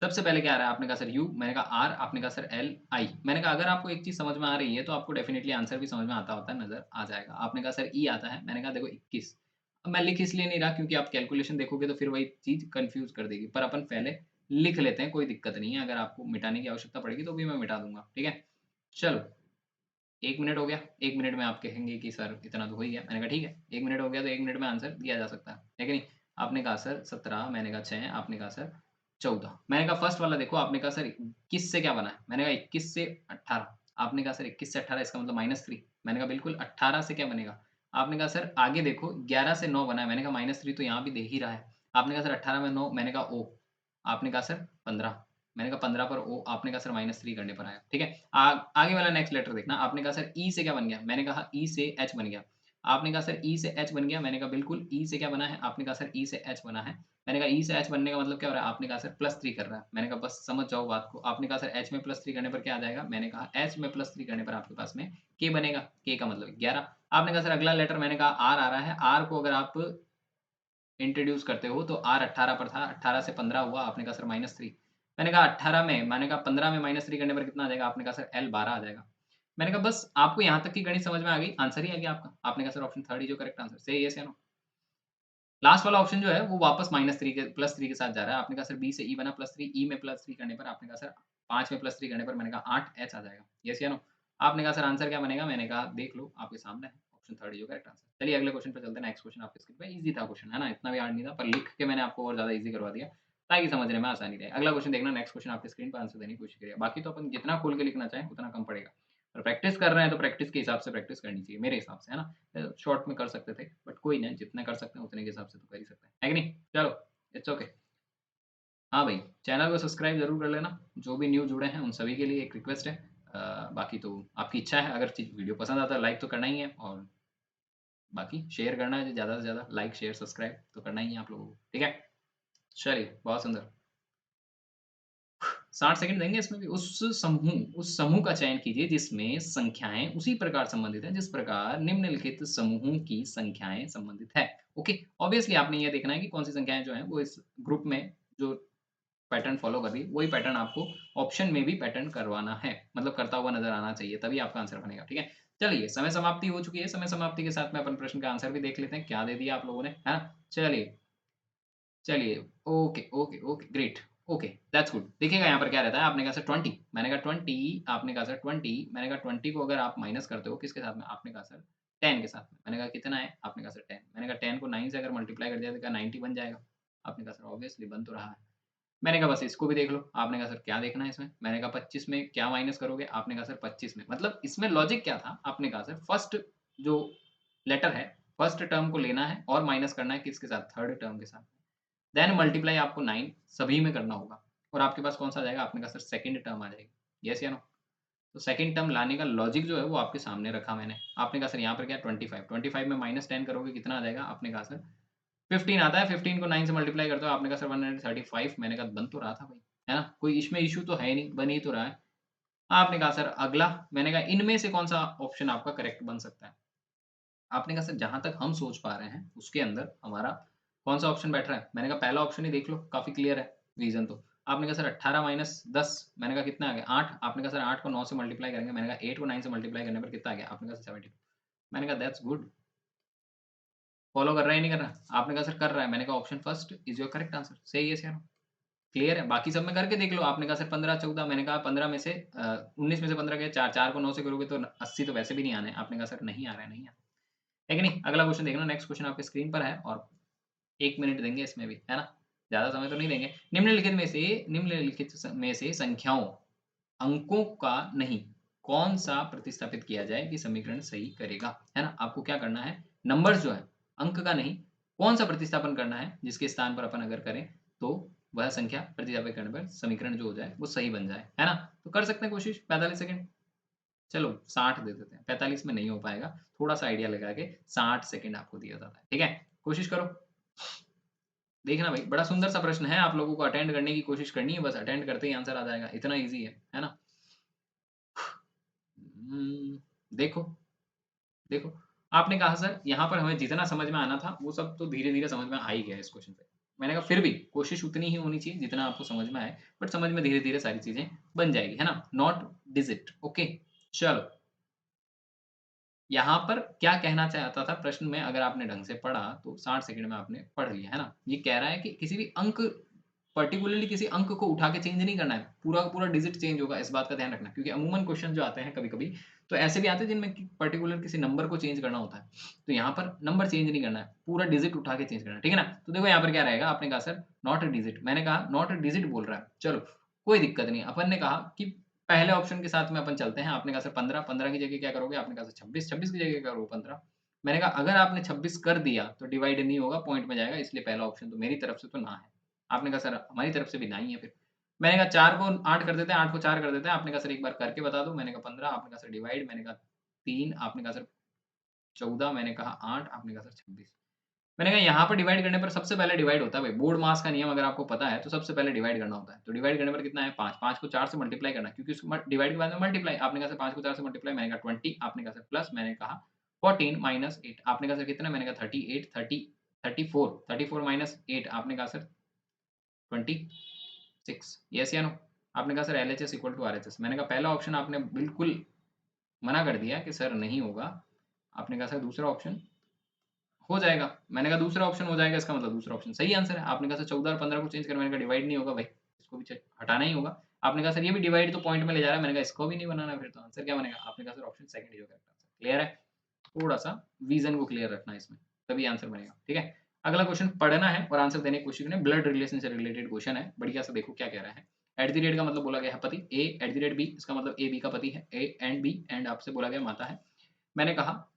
सबसे पहले क्या आ रहा है? आपने कहा सर यू, मैंने कहा आर, आपने कहा सर एल, आई। मैंने कहा अगर आपको एक चीज़ समझ में आ रही है तो आपको डेफिनिटली आंसर भी समझ में आता होता है, नज़र आ जाएगा। आपने कहा सर ई आता है, मैंने कहा देखो 21। अब मैं लिख इसलिए नहीं रहा क्योंकि आप कैलकुलेशन देखोगे तो फिर वही चीज़ कन्फ्यूज़ कर देगी। पर अपन पहले लिख लेते हैं, कोई दिक्कत नहीं है। अगर आपको मिटाने की आवश्यकता पड़ेगी तो भी मैं मिटा दूँगा, ठीक है? चलो, 1 मिनट हो गया, 1 मिनट में आप कहेंगे कि सर इतना तो हो ही गया। मैंने कहा ठीक है, 1 मिनट हो गया तो 1 मिनट में आंसर दिया जा सकता है कि नहीं? आपने कहा सर 17, मैंने कहा 6, आपने कहा सर 14। मैंने कहा फर्स्ट वाला देखो, आपने कहा सर 21 से क्या बना है? मैंने कहा 21 से 18। आपने कहा सर 21 से 18 इसका मतलब -3। मैंने कहा बिल्कुल, 18 से क्या बनेगा? आपने कहा सर आगे देखो 11 से 9 बना है। मैंने कहा -3 तो यहाँ भी दे ही रहा है। आपने कहा सर 18 में 9, मैंने कहा ओ। आपने कहा सर 15। मैंने कहा 15 पर ओ, आपने कहा सर -3 करने पर आया, ठीक है? आगे वाला नेक्स्ट लेटर देखना, आपने कहा सर ई से क्या बन गया? मैंने कहा ई से एच बन गया। आपने कहा सर ई से एच बन गया, मैंने कहा बिल्कुल ई से क्या बना है? आपने कहा सर ई से एच बना है। मैंने कहा ई से एच बनने का मतलब क्या हो रहा है? आपने कहा सर +3 कर रहा है। मैंने कहा बस समझ जाओ बात को। आपने कहा सर एच में +3 करने पर क्या आ जाएगा? मैंने कहा एच में +3 करने पर आपके पास में के बनेगा, के का मतलब 11। आपने कहा सर अगला लेटर, मैंने कहा आर आ रहा है, आर को अगर आप इंट्रोड्यूस करते हो तो आर 18 पर था, 18 से 15 हुआ, आपने कहा सर -3। मैंने कहा 18 में, मैंने कहा 15 में -3 करने पर कितना आ जाएगा? आपने कहा सर L 12 आ जाएगा। मैंने कहा बस आपको यहाँ तक की गणित समझ में आ गई, आंसर ही आ गया आपका। आपने कहा सर ऑप्शन 3 ही जो करेक्ट आंसर, से येस या नो? लास्ट वाला ऑप्शन जो है वो वापस -3 के +3 के साथ जा रहा है। आपने कहा सर बी से ई बना +3, ई में +3 करने पर आपने कहा सर 5 में +3 करने पर मैंने कहा 8 एच आ जाएगा। येस या नो? आपने कहा सर आंसर क्या बनेगा? मैंने कहा देख लो, आपके सामने है। Option third is your correct answer. चलिए अगले क्वेश्चन पे चलते हैं। नेक्स्ट क्वेश्चन आपके स्क्रीन पे, इजी था क्वेश्चन, है ना, इतना भी हार्ड नहीं था, पर लिख के मैंने आपको और ज्यादा इजी करवा दिया ताकि समझने में आसानी रहे। अगला क्वेश्चन देखना, नेक्स्ट क्वेश्चन आपके स्क्रीन पर, आंसर देने की कोशिश करिए। बाकी तो अपन जितना खोल के लिखना चाहें उतना कम पड़ेगा, और प्रैक्टिस कर रहे हैं तो प्रैक्टिस के हिसाब से प्रैक्टिस करनी चाहिए मेरे हिसाब से, है ना। शॉर्ट में कर सकते थे बट कोई नहीं, जितने कर सकते हैं उतने के हिसाब से तो कर ही सकते हैं, है कि नहीं। चलो, इट्स ओके। हाँ भाई, चैनल को सब्सक्राइब जरूर कर लेना। जो भी न्यू जुड़े हैं उन सभी के लिए एक रिक्वेस्ट है। बाकी तो आपकी इच्छा है, अगर वीडियो पसंद आता है लाइक तो करना ही है, और बाकी शेयर करना है, ज़्यादा से ज़्यादा लाइक शेयर सब्सक्राइब तो करना ही है आप लोगों को, ठीक है। चलिए, बहुत सुंदर। 60 सेकंड देंगे इसमें भी। उस समूह का चयन कीजिए जिसमें संख्याएं उसी प्रकार संबंधित हैं जिस प्रकार निम्नलिखित समूहों की संख्याएं संबंधित है। ओके, ऑब्वियसली आपने ये देखना है कि कौन सी संख्याएं जो हैं वो इस ग्रुप में जो पैटर्न फॉलो कर रही है, वही पैटर्न आपको ऑप्शन में भी पैटर्न करवाना है, मतलब करता हुआ नजर आना चाहिए, तभी आपका आंसर बनेगा, ठीक है। चलिए, समय समाप्ति हो चुकी है। समय समाप्ति के साथ में अपन प्रश्न का आंसर भी देख लेते हैं, क्या दे दिया आप लोगों ने, है ना। चलिए, चलिए, okay, okay, okay, great, okay, that's good. देखिएगा यहाँ पर क्या रहता है, आपने कहा सर 20, मैंने कहा 20, आपने कहा सर 20, मैंने कहा 20 को अगर आप माइनस करते हो किसके साथ में, आपने कहा सर 10 के साथ में। मैंने कहा कितना है, आपने कहा सर 10। मैंने कहा 10 को 9 से अगर मल्टीप्लाई कर दिया तो क्या 90 बन जाएगा। आपने कहा सर ऑब्वियसली बन तो रहा है। मैंने कहा बस इसको भी देख लो। आपने कहा सर क्या देखना है इसमें। मैंने कहा 25 में क्या माइनस करोगे। आपने कहा सर 25 में, मतलब इसमें लॉजिक क्या था। आपने कहा सर फर्स्ट जो लेटर है, फर्स्ट टर्म को लेना है और माइनस करना है किसके साथ, थर्ड टर्म के साथ। देन मल्टीप्लाई आपको 9 सभी में करना होगा, और आपके पास कौन सा आ जाएगा। आपने कहा सर सेकंड टर्म आ जाएगी, यस या नो। तो सेकंड टर्म लाने का लॉजिक जो है वो आपके सामने रखा मैंने। आपने कहा सर यहाँ पर क्या 25 में माइनस 10 करोगे कितना आ जाएगा। आपने कहा सर 15 आता है। 15 को 9 से मल्टीप्लाई करते हो। आपने कहा सर 135। मैंने कहा बन तो रहा था भाई, है ना, कोई इसमें इश्यू तो है नहीं, बन ही तो रहा है। आपने कहा सर अगला। मैंने कहा इनमें से कौन सा ऑप्शन आपका करेक्ट बन सकता है। आपने कहा सर जहां तक हम सोच पा रहे हैं उसके अंदर हमारा कौन सा ऑप्शन बैठ रहा है। मैंने कहा पहला ऑप्शन ही देख लो, काफी क्लियर है रीजन तो। आपने कहा सर 18 माइनस 10। मैंने कहा कितना आ गया 8। आपने कहा सर 8 को 9 से मल्टीप्लाई करेंगे। मैंने कहा 8 को 9 से मल्टीप्लाई करने पर कितना आ गया। आपने कहा सर 72। मैंने कहा दैट्स गुड। फॉलो कर रहा है नहीं कर रहा। आपने कहा सर कर रहा है। मैंने कहा option first is your correct answer. सही है सर, क्लियर है। बाकी सब में करके देख लो। आपने कहा सर 15 14। मैंने कहा 15 में से 19 में से 15 गए, 4 4 को 9 से करोगे तो 80 तो वैसे भी नहीं आने। आपने कहा सर नहीं आ रहा है, नहीं आ रहा है कि नहीं। अगला क्वेश्चन देखना, नेक्स्ट क्वेश्चन आपके स्क्रीन पर है, और 1 मिनट देंगे इसमें भी, है ना, ज्यादा समय तो नहीं देंगे। निम्नलिखित में से संख्याओं अंकों का नहीं कौन सा प्रतिस्थापित किया जाए कि समीकरण सही करेगा, है ना। आपको क्या करना है, नंबर्स जो है, अंक का नहीं, कौन सा प्रतिस्थापन करना है जिसके स्थान पर अपन अगर करें तो वह संख्या प्रतिस्थापित करने पर समीकरण जो हो जाए वो सही बन जाए, है ना। तो कर सकते हैं कोशिश, 45 सेकंड। चलो 60 दे देते हैं, 45 में नहीं हो पाएगा। थोड़ा सा आइडिया लगा के 60 सेकंड आपको दिया जाता है, ठीक है। कोशिश करो, देखना भाई, बड़ा सुंदर सा प्रश्न है। आप लोगों को अटेंड करने की कोशिश करनी है, बस अटेंड करते ही आंसर आ जाएगा, इतना ईजी है ना। देखो, देखो, आपने कहा सर यहाँ पर हमें जितना समझ में आना था वो सब तो धीरे-धीरे समझ में आ ही गया इस क्वेश्चन से। मैंने कहा फिर भी कोशिश उतनी ही होनी चाहिए जितना आपको समझ में आए, बट समझ में धीरे-धीरे सारी चीज़ें बन जाएगी, है ना? Not digit, okay. चलो, यहाँ पर क्या कहना चाहता था प्रश्न में, अगर आपने ढंग से पढ़ा तो 60 सेकंड में आपने पढ़ लिया, है ना? ये कह रहा है कि किसी भी अंक, पर्टिकुलरली किसी अंक को उठा के चेंज नहीं करना है, पूरा का पूरा डिजिट चेंज होगा, इस बात का ध्यान रखना। क्योंकि अमूमन क्वेश्चन जो आते हैं कभी-कभी, तो ऐसे भी आते हैं जिनमें कि पर्टिकुलर किसी नंबर को चेंज करना होता है। तो यहाँ पर नंबर चेंज नहीं करना है, पूरा डिजिट उठा के चेंज करना है, ठीक है ना? तो देखो यहाँ पर क्या रहेगा, आपने कहा सर नॉट अ डिजिट, मैंने कहा नॉट अ डिजिट बोल रहा है, चलो कोई दिक्कत नहीं है। अपन ने कहा कि पहले ऑप्शन के साथ में अपन चलते हैं। आपने कहा सर 15, 15 की जगह क्या करोगे? आपने कहा सर 26, 26 की जगह क्या करोगे? 15। मैंने कहा अगर आपने 26 कर दिया तो डिवाइड नहीं होगा, पॉइंट में जाएगा, इसलिए पहला ऑप्शन तो मेरी तरफ से तो ना है। आपने कहा सर हमारी तरफ से भी ना ही है फिर। मैंने कहा 4 को 8 कर देते हैं, 8 को 4 कर देते हैं। आपने कहा सर एक बार करके बता दो। मैंने कहा 15। आपने कहा सर डिवाइड। मैंने कहा 3। आपने कहा सर 14। मैंने कहा 8। आपने कहा सर 26। मैंने कहा यहाँ पर डिवाइड करने पर सबसे पहले डिवाइड होता है भाई, बोर्ड मास का नियम अगर आपको पता है तो सबसे पहले डिवाइड करना होता है। तो डिवाइड करने पर कितना है 5। 5 को 4 से मल्टीप्लाई करना, क्योंकि उसको डिवाइड के बाद में मल्टीप्लाई। आपने कहा सर 5 को 4 से मल्टीप्लाई। मैंने कहा 20। आपने कहा सर प्लस। मैंने कहा 14 माइनस 8। आपने कहा सर कितना। मैंने कहा 38, 30, 34, 34 माइनस 8। आपने कहा सर 26, यस या नो। आपने कहा sir LHS equal to RHS। मैंने कहा पहला ऑप्शन आपने बिल्कुल मना कर दिया कि सर नहीं होगा। आपने कहा सर दूसरा ऑप्शन हो जाएगा। मैंने कहा दूसरा ऑप्शन हो जाएगा, इसका मतलब दूसरा ऑप्शन सही आंसर है। आपने कहा सर 14 और 15 को चेंज कर। मैंने कहा डिवाइड नहीं होगा भाई, इसको भी हटाना ही होगा। आपने कहा सर ये भी डिवाइड तो पॉइंट में ले जा रहा है। मैंने कहा इसको भी नहीं बनाना, फिर तो आंसर क्या बनेगा। आपने कहा sir option second is correct answer. Clear है? थोड़ा सा विजन को क्लियर रखना इसमें, तभी आंसर बनेगा, ठीक है। अगला क्वेश्चन पढ़ना है और आंसर देने की कोशिश करनी है। ब्लड रिलेशन से रिलेटेड क्वेश्चन है, बढ़िया से देखो क्या कह रहा है। एट द रेट का मतलब बोला गया है पति, ए एट द रेट बी, इसका मतलब ए बी का पति है, ए एंड बी, एंड आपसे बोला गया माता है। मैंने कहा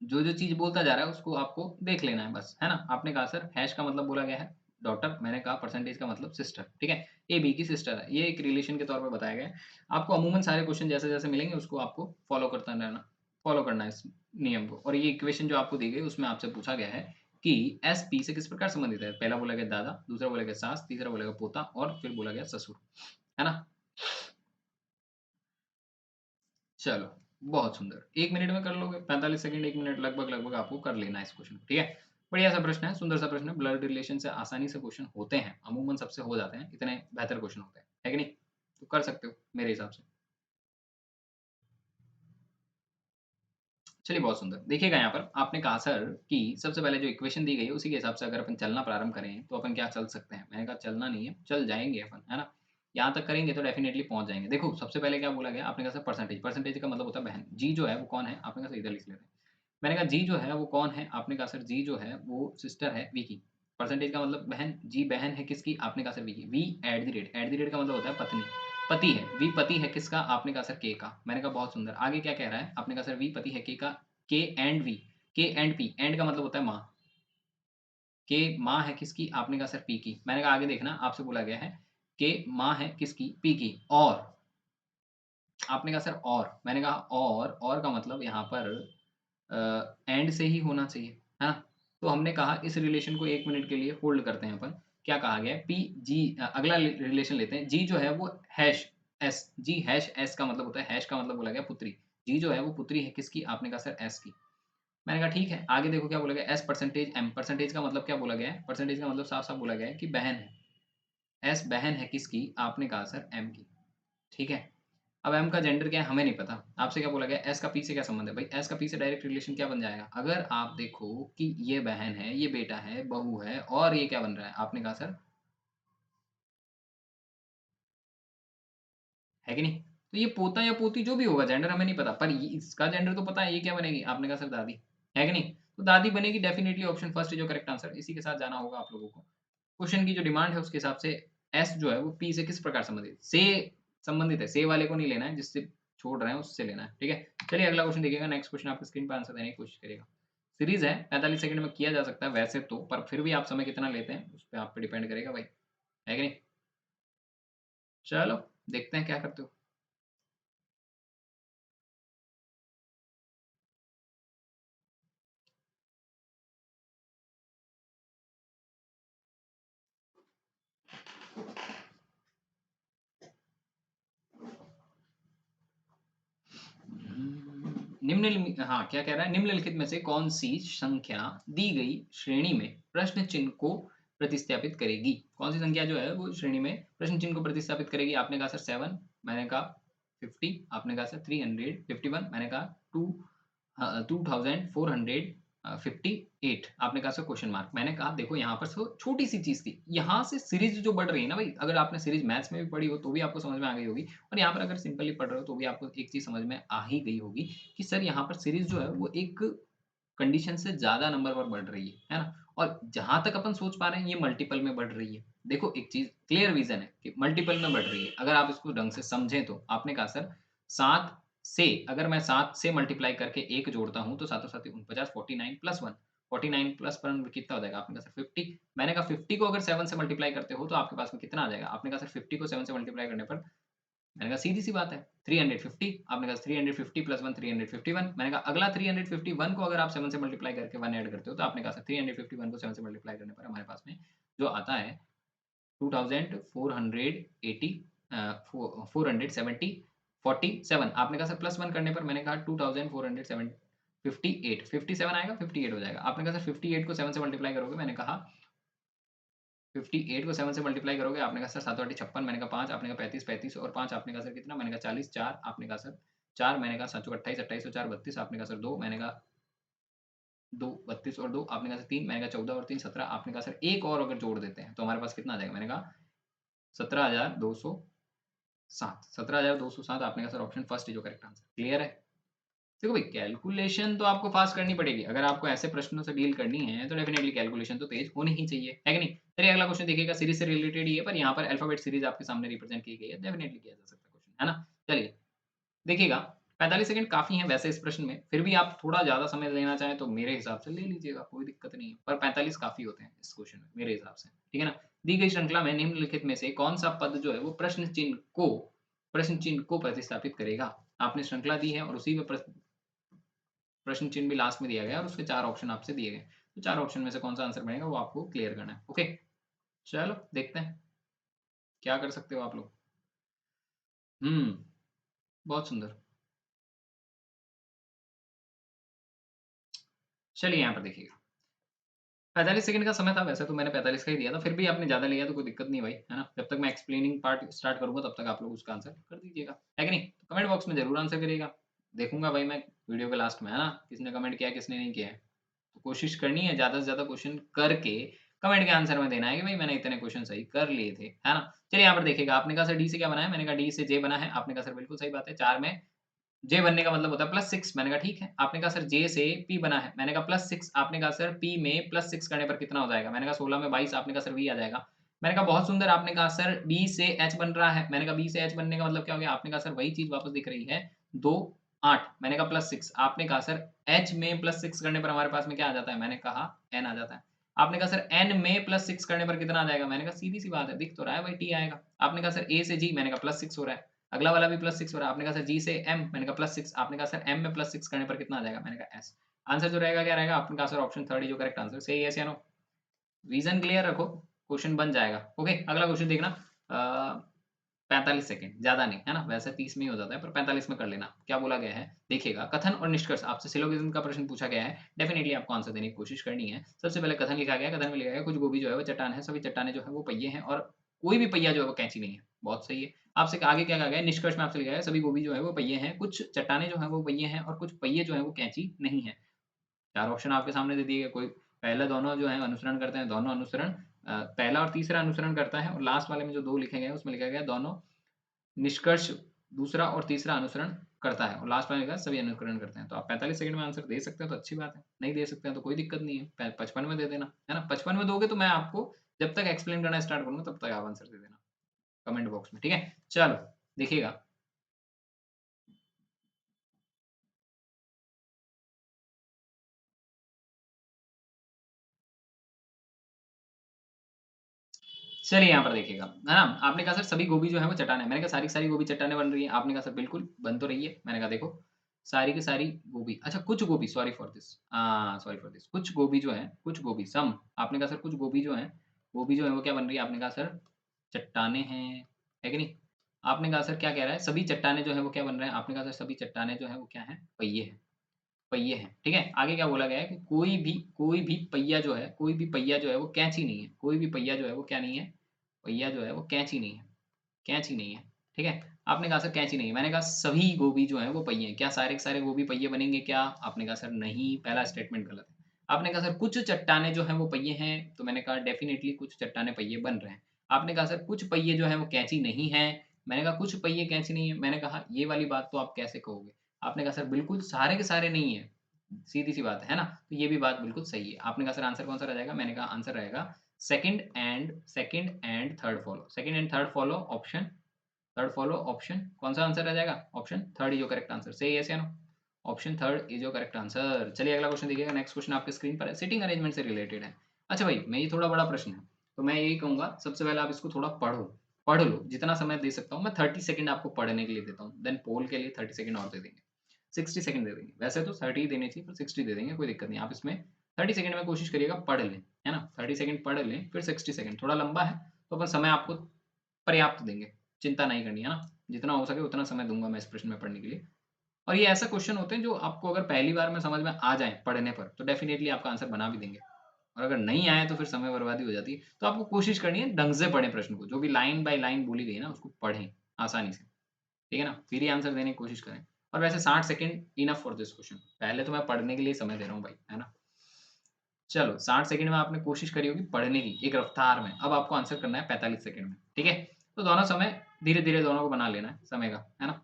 जो चीज बोलता जा रहा है उसको आपको देख लेना है बस, है ना। आपने कहा सर हैश का मतलब बोला गया है डॉटर, मैंने कहा परसेंटेज का मतलब सिस्टर, ठीक है। ए बी की सिस्टर है, ये एक रिलेशन के तौर पे बताया गया है। आपको अमूमन सारे क्वेश्चन जैसे जैसे मिलेंगे उसको आपको फॉलो करना है इस नियम को। और ये इक्वेशन जो आपको दी गई उसमें आपसे पूछा गया है कि एस पी से किस प्रकार संबंधित है। पहला बोला गया दादा, दूसरा बोला गया सास, तीसरा बोला गया पोता, और फिर बोला गया ससुर, है ना। चलो, बहुत सुंदर। 1 मिनट में कर लोगे, 45 सेकंड 1 मिनट लगभग लगभग आपको कर लेना है इस क्वेश्चन को, ठीक है। बढ़िया सा प्रश्न है, सुंदर सा प्रश्न है। ब्लड रिलेशन से आसानी से क्वेश्चन होते हैं, अमूमन सबसे हो जाते हैं, इतने बेहतर क्वेश्चन होते हैं, है कि नहीं। तो कर सकते हो मेरे हिसाब से। चलिए, बहुत सुंदर। देखिएगा यहाँ पर आपने कहा सर कि सबसे पहले जो इक्वेशन दी गई है उसी के हिसाब से अगर अपन चलना प्रारंभ करें तो अपन क्या चल सकते हैं। मैंने कहा चलना नहीं है, चल जाएंगे अपन, है ना। यहाँ तक करेंगे तो डेफिनेटली पहुंच जाएंगे। देखो सबसे पहले क्या बोला गया, आपने कहा सर परसेंटेज, परसेंटेज का मतलब होता है बहन। जी जो है वो कौन है, आपने कहा सर इधर लिख लेते हैं। मैंने कहा जी जो है वो कौन है, आपने कहा सर जी जो है वो सिस्टर है वी की। परसेंटेज का मतलब बहन, जी बहन है किसकी, आपने कहा सर वी की। वी एट द रेट का मतलब होता है पत्नी, पति है। वी पति है किसका, आपने कहा सर के का। मैंने कहा बहुत सुंदर। आगे क्या कह रहा है, आपने कहा सर वी पति है के का, के एंड वी, के एंड पी, एंड का मतलब होता है माँ। के माँ है किसकी, आपने कहा सर पी की। मैंने कहा आगे देखना, आपसे बोला गया है के माँ है किसकी, पी की। और आपने कहा सर और, मैंने कहा और का मतलब यहाँ पर एंड से ही होना चाहिए, है ना। तो हमने कहा इस रिलेशन को 1 मिनट के लिए होल्ड करते हैं अपन। क्या कहा गया है, पी जी, अगला रिलेशन लेते हैं। जी जो है वो हैश एस, जी हैश एस का मतलब होता है, हैश का मतलब बोला गया पुत्री। जी जो है वो पुत्री है किसकी, आपने कहा सर एस की। मैंने कहा ठीक है। आगे देखो क्या बोला गया, एस परसेंटेज एम, परसेंटेज का मतलब क्या बोला गया है, परसेंटेज का मतलब साफ साफ बोला गया है कि बहन है। एस बहन है किसकी, आपने कहा सर एम की, ठीक है। अब एम का जेंडर क्या है हमें नहीं पता। आपसे क्या बोला गया, एस का पी से क्या संबंध है। भाई एस का पी से डायरेक्ट रिलेशन क्या बन जाएगा, अगर आप देखो कि ये बहन है, ये बेटा है, बहू है, और ये क्या बन रहा है, आपने कहा सर, है कि नहीं। तो ये पोता या पोती जो भी होगा, जेंडर हमें नहीं पता, पर इसका जेंडर तो पता है, ये क्या बनेगी, आपने कहा सर दादी, है कि नहीं। तो दादी बनेगी डेफिनेटली, ऑप्शन फर्स्ट जो करेक्ट आंसर। इसी के साथ जाना होगा आप लोगों को। क्वेश्चन की जो डिमांड है उसके हिसाब से एस जो है वो पी से किस प्रकार संबंधित, से संबंधित है। से वाले को नहीं लेना है, जिससे छोड़ रहे हैं उससे लेना है, ठीक है। चलिए अगला क्वेश्चन देखिएगा। नेक्स्ट क्वेश्चन आपकी स्क्रीन पर आंसर देने की कोशिश करिएगा। सीरीज है, 45 सेकंड में किया जा सकता है वैसे तो, पर फिर भी आप समय कितना लेते हैं उस पर आप पे डिपेंड करेगा भाई, है कि नहीं। चलो देखते हैं क्या करते हो। हाँ, क्या कह रहा है, निम्नलिखित में से कौन सी संख्या दी गई श्रेणी में प्रश्न चिन्ह को प्रतिस्थापित करेगी। कौन सी संख्या जो है वो श्रेणी में प्रश्न चिन्ह को प्रतिस्थापित करेगी। आपने कहा सर 7, मैंने कहा 50, आपने कहा सर 351, मैंने कहा 2458, आपने कहा सर क्वेश्चन मार्क। मैंने कहा देखो यहाँ पर छोटी सी चीज थी, यहाँ से सीरीज जो बढ़ रही है ना भाई, अगर आपने सीरीज मैथ्स में भी पढ़ी हो तो भी आपको समझ में आ गई होगी, और यहाँ पर अगर सिंपली पढ़ रहे हो तो भी आपको एक चीज समझ में आ ही गई होगी कि सर यहाँ पर सीरीज जो है वो एक कंडीशन से ज्यादा नंबर पर बढ़ रही है ना। और जहां तक अपन सोच पा रहे हैं ये मल्टीपल में बढ़ रही है। देखो एक चीज क्लियर विजन है कि मल्टीपल में बढ़ रही है, अगर आप इसको ढंग से समझें तो। आपने कहा सर 7 से, अगर मैं 7 से मल्टीप्लाई करके 1 जोड़ता हूं तो सातों साथ 49, 49 प्लस 1, 49 प्लस 1 कितना हो जाएगा, आपने कहा सर 50। मैंने कहा 50 को अगर 7 से मल्टीप्लाई करते हो तो आपके पास में कितना आ जाएगा, आपने कहा सर 50 को 7 से मल्टीप्लाई करने पर, मैंने कहा सीधी सी बात है 350। आपने कहा 350 प्लस 1 351। मैंने कहा अगला 351 को अगर आप 7 से मल्टीप्लाई करके 1 ऐड करते हो तो आपने कहा सर 351 को 7 से मल्टीप्लाई करने पर हमारे पास में जो आता है 2480, 470, 47। आपने कहा सर प्लस 1 करने पर, मैंने कहा 2407, 58, 57 आएगा, 58 हो जाएगा। आपने कहा सर 58 को 7 से मल्टीप्लाई करोगे, मैंने कहा 58 को 7 से मल्टीप्लाई करोगे, आपने कहा सर 7 आठी 56, मैंने कहा 5, आपने कहा 35, 35 और 5, आपने कहा सर कितना, मैंने कहा 40, 4, आपने कहा सर 4, मैंने कहा 7 28, 28 और 4 32, आपने कहा सर 2, मैंने कहा 2, 32 और 2, आपने कहा सर 3, मैंने कहा 14 और 3 17, आपने कहा सर एक और अगर जोड़ देते हैं तो हमारे पास कितना आ जाएगा, मैंने कहा 17,207, 17,207, आपने कहा सर ऑप्शन फर्स्ट जो करेक्ट आंसर। क्लियर है, देखो भाई कैलकुलेशन तो आपको फास्ट करनी पड़ेगी। अगर आपको ऐसे प्रश्नों से डील करनी है तो डेफिनेटली कैलकुलेशन तो तेज होनी ही चाहिए, है कि नहीं? चलिए अगला क्वेश्चन देखिएगा, सीरीज से रिलेटेड ही है पर यहाँ पर अल्फाबेट सीरीज आपके सामने रिप्रेजेंट की गई है, डेफिनेटली किया जा सकता है क्वेश्चन, है ना? चलिए देखिएगा, 45 सेकंड काफ़ी हैं वैसे इस प्रश्न में, फिर भी आप थोड़ा ज़्यादा समय लेना चाहें तो मेरे हिसाब से ले लीजिएगा, कोई दिक्कत नहीं है। पर 45 काफ़ी होते हैं इस क्वेश्चन में मेरे हिसाब से, ठीक है ना? दी गई श्रृंखला में निम्नलिखित में से कौन-सा पद जो है वो प्रश्न चिन्ह को प्रतिस्थापित करेगा? आपने श्रृंखला दी है और उसी में प्रश्न चिन्ह भी लास्ट में दिया गया है और उसके 4 ऑप्शन आपसे दिए गए हैं। तो 4 ऑप्शन में से कौन-सा आंसर बनेगा वो आपको क्लियर करना है, ओके? चलो देखते हैं, क्या कर सकते हो आप लोग? हुँ, बहुत सुंदर। चलिए यहाँ पर देखिएगा। 45 सेकंड का समय था, वैसे तो मैंने 45 का ही दिया था, फिर भी आपने ज़्यादा लिया तो कोई दिक्कत नहीं भाई, है ना? जब तक मैं एक्सप्लेनिंग पार्ट स्टार्ट करूँगा तब तक आप लोग उसका आंसर कर दीजिएगा, है कि नहीं? तो कमेंट बॉक्स में ज़रूर आंसर करिएगा। देखूँगा भाई मैं वीडियो के लास्ट में, है ना? किसने कमेंट किया है, किसने नहीं किया है। तो कोशिश करनी है ज़्यादा से ज़्यादा क्वेश्चन करके कमेंट के आंसर में देना है कि भाई मैंने इतने क्वेश्चन सही कर लिए थे, है ना? चलिए यहाँ पर देखिएगा, आपने कहा सर डी से क्या बना है? मैंने कहा डी से जे बना है। आपने कहा सर बिल्कुल सही बात है, 4 में जे बनने का मतलब होता है +6। मैंने कहा ठीक है। आपने कहा सर जे से पी बना है। मैंने कहा +6। आपने कहा सर पी में +6 करने पर कितना हो जाएगा? मैंने कहा 16 में 22। आपने कहा सर वी आ जाएगा। मैंने कहा बहुत सुंदर। आपने कहा सर बी से एच बन रहा है। मैंने कहा बी से एच बनने का मतलब क्या हो गया? आपने कहा सर वही चीज़ वापस दिख रही है 2, 8। मैंने कहा +6। आपने कहा सर एच में +6 करने पर हमारे पास में क्या आ जाता है? मैंने कहा एन आ जाता है। आपने कहा सर एन में +6 करने पर कितना आ जाएगा? मैंने कहा सीधी-सी बात है, दिख तो रहा है भाई टी आएगा। आपने कहा सर ए से जी। मैंने कहा +6 हो रहा है। अगला वाला भी +6 हो रहा है। आपने कहा सर जी से एम। मैंने कहा +6। आपने कहा सर एम में +6 करने पर कितना आ जाएगा? मैंने कहा एस। आंसर जो रहेगा क्या रहेगा? आपने कहा sir option 3 is your correct answer. सही है, येस या नो? रीज़न क्लियर रखो, क्वेश्चन बन जाएगा। ओके, अगला क्वेश्चन देखना। 45 सेकंड, ज़्यादा नहीं, है ना? वैसे 30 में ही हो जाता है, पर 45 में कर लेना। क्या बोला गया है? देखिएगा, कथन और निष्कर्ष आपसे सिलोगिज़्म का प्रश्न पूछा गया है। डेफिनिटली आपको आंसर देने की कोशिश करनी है। सबसे पहले कथन लिखा गया है, कथन में लिखा गया है, कुछ गोभी जो है वो चट्टान है, सभी चट्टानें जो है वो पहिए हैं और कोई भी पहिया जो है वो कैंची नहीं है। बहुत सही है। आपसे आगे क्या कहा गया है? निष्कर्ष में आपसे लिखा गया है, सभी गोभी जो है वो पहिए हैं, कुछ चट्टानें जो हैं वो पहिए हैं और कुछ पहिए जो हैं वो कैंची नहीं है। 4 ऑप्शन आपके सामने दे दिए गए, कोई पहला दोनों जो है अनुसरण करते हैं, दोनों अनुसरण पहला और तीसरा अनुसरण करता है और लास्ट वाले में जो 2 लिखे गए हैं उसमें लिखा गया है दोनों निष्कर्ष दूसरा और तीसरा अनुसरण करता है और लास्ट वाले का सभी अनुकरण करते हैं। तो आप 45 सेकंड में आंसर दे सकते हैं तो अच्छी बात है, नहीं दे सकते हैं तो कोई दिक्कत नहीं है। 55 में दे देना, है ना? 55 में दोगे तो मैं आपको जब तक एक्सप्लेन करना स्टार्ट करूँगा तब तक आप आंसर दे देना कमेंट बॉक्स में, ठीक है? चलो देखिएगा। चलिए यहाँ पर देखिएगा, है ना? आपने कहा सर सभी गोभी जो है वो चट्टानें। मैंने कहा सारी की सारी गोभी चट्टानें बन रही हैं। आपने कहा सर बिल्कुल बन तो रही है। मैंने कहा देखो सारी की सारी गोभी, अच्छा कुछ गोभी, sorry for this, sorry for this, कुछ गोभी जो है, कुछ गोभी सम। आपने कहा सर कुछ गोभी जो है वो क्या बन रही है? आपने कहा सर चट्टानें हैं, है कि नहीं? आपने कहा सर क्या कह रहा है? सभी चट्टानें जो है वो क्या बन रहे हैं? आपने कहा सर सभी चट्टानें जो है वो क्या है? पहिए हैं। पहिए हैं, ठीक है? आगे क्या बोला गया है कि कोई भी पहिया जो है, कोई भी पहिया जो है वो कैंची नहीं है। कोई भी पहिया जो है वो क्या नहीं है? पहिया जो है वो कैंची नहीं है, कैंची नहीं है, ठीक है? आपने कहा सर कैंची नहीं है, मैंने कहा सभी गोभी जो हैं वो पहिए हैं। क्या सारे के सारे गोभी पहिए बनेंगे क्या? आपने कहा सर नहीं, पहला स्टेटमेंट गलत है। आपने कहा सर कुछ चट्टानें जो हैं वो पहिए हैं, तो मैंने कहा डेफिनिटली कुछ चट्टानें पहिए बन रहे हैं। आपने कहा सर कुछ पहिए जो हैं वो कैंची नहीं हैं, मैंने कहा कुछ पहिए कैंची नहीं है, मैंने कहा ये वाली बात तो आप कैसे कहोगे? आपने कहा सर बिल्कुल सारे के सारे नहीं है, सीधी-सी बात है ना? तो ये भी बात बिल्कुल सही है। आपने कहा सर आंसर कौन-सा रह जाएगा? मैंने कहा आंसर रहेगा second and third follow option, third follow option, कौन-सा आंसर रह जाएगा? Option third is your correct answer. Say yes या no? Option third is your correct answer. चलिए अगला क्वेश्चन देखिएगा, नेक्स्ट क्वेश्चन आपके स्क्रीन पर है, सिटिंग अरेंजमेंट से रिलेटेड है। अच्छा भाई, मैं ये थोड़ा बड़ा प्रश्न है, तो मैं यही कहूँगा सबसे पहले आप इसको थोड़ा पढ़ो, पढ़ लो, जितना समय दे सकता हूँ मैं 30 सेकंड आपको पढ़ने के लिए देता हूँ, देन पोल के लिए 30 सेकंड और दे देंगे। 60 सेकंड दे देंगे। वैसे तो 30 ही देने चाहिए पर 60 दे देंगे, कोई दिक्कत नहीं। आप इसमें 30 सेकंड में कोशिश करिएगा पढ़ लें, है ना? 30 सेकंड पढ़ लें, फिर 60 सेकंड थोड़ा लंबा है, तो अपन समय आपको पर्याप्त देंगे। चिंता नहीं करनी है ना? जितना हो सके उतना समय दूँगा मैं इस प्रश्न में पढ़ने के लिए। और ये ऐसे क्वेश्चन होते हैं जो आपको अगर पहली बार में समझ में आ जाएँ पढ़ने पर, तो डेफिनिटली आपका आंसर बना भी देंगे। और अगर नहीं आए तो फिर समय बर्बादी हो जाती है। तो आपको कोशिश करनी है ढंग से पढ़ें प्रश्न को, जो भी लाइन बाय लाइन बोली गई है ना उसको पढ़ें आसानी से। ठीक है ना? फिर ही आंसर देने की कोशिश करें। और वैसे 60 second enough for this question. पहले तो मैं पढ़ने के लिए समय दे रहा हूँ भाई, है ना? चलो 60 सेकंड में आपने कोशिश करी होगी पढ़ने की एक रफ्तार में। अब आपको आंसर करना है 45 सेकंड में, ठीक है? तो दोनों समय धीरे-धीरे दोनों को बना लेना है समय का, है ना?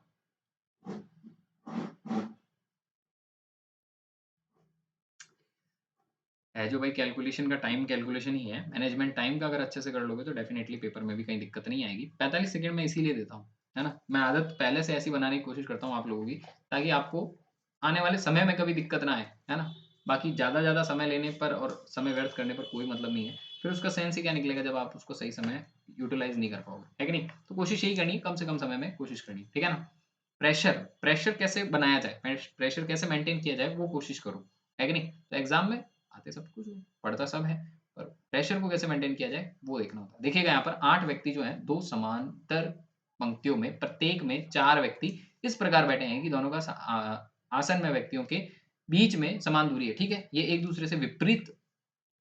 है जो भाई कैलकुलेशन का टाइम कैलकुलेशन ही है। मैनेजमेंट टाइम का अगर अच्छे से कर लोगे तो डेफिनिटली पेपर में भी कहीं दिक्कत नहीं आएगी। 45 सेकंड मैं इसीलिए देता हूँ, है ना? मैं आदत पहले से ऐसी बनाने की कोशिश करता हूँ आप लोगों की, ताकि आपको आने वाले समय में कभी दिक्कत ना आए, है ना? बाकी ज़्यादा समय लेने पर और समय व्यर्थ करने पर कोई मतलब नहीं है। फिर उसका सेंस ही क्या निकलेगा जब आप उसको सही समय यूटिलाइज़ नहीं कर पाओगे, है कि नहीं? तो कोशिश यही करनी है, कम से कम समय में कोशिश करनी है, ठीक है ना? प्रेशर प्रेशर कैसे बनाया जाए, प्रेशर कैसे मेंटेन किया जाए वो कोशिश करो, है कि नहीं? तो एग्ज़ाम में आते सब कुछ हो, पढ़ता सब है, पर प्रेशर को कैसे मेंटेन किया जाए वो देखना होता है। देखिएगा यहाँ पर 8 व्यक्ति जो हैं 2 समांतर पंक्तियों में प्रत्येक में 4 व्यक्ति इस प्रकार बैठे हैं कि दोनों का आसन में व्यक्तियों के बीच में समान दूरी है, ठीक है? ये एक दूसरे से विपरीत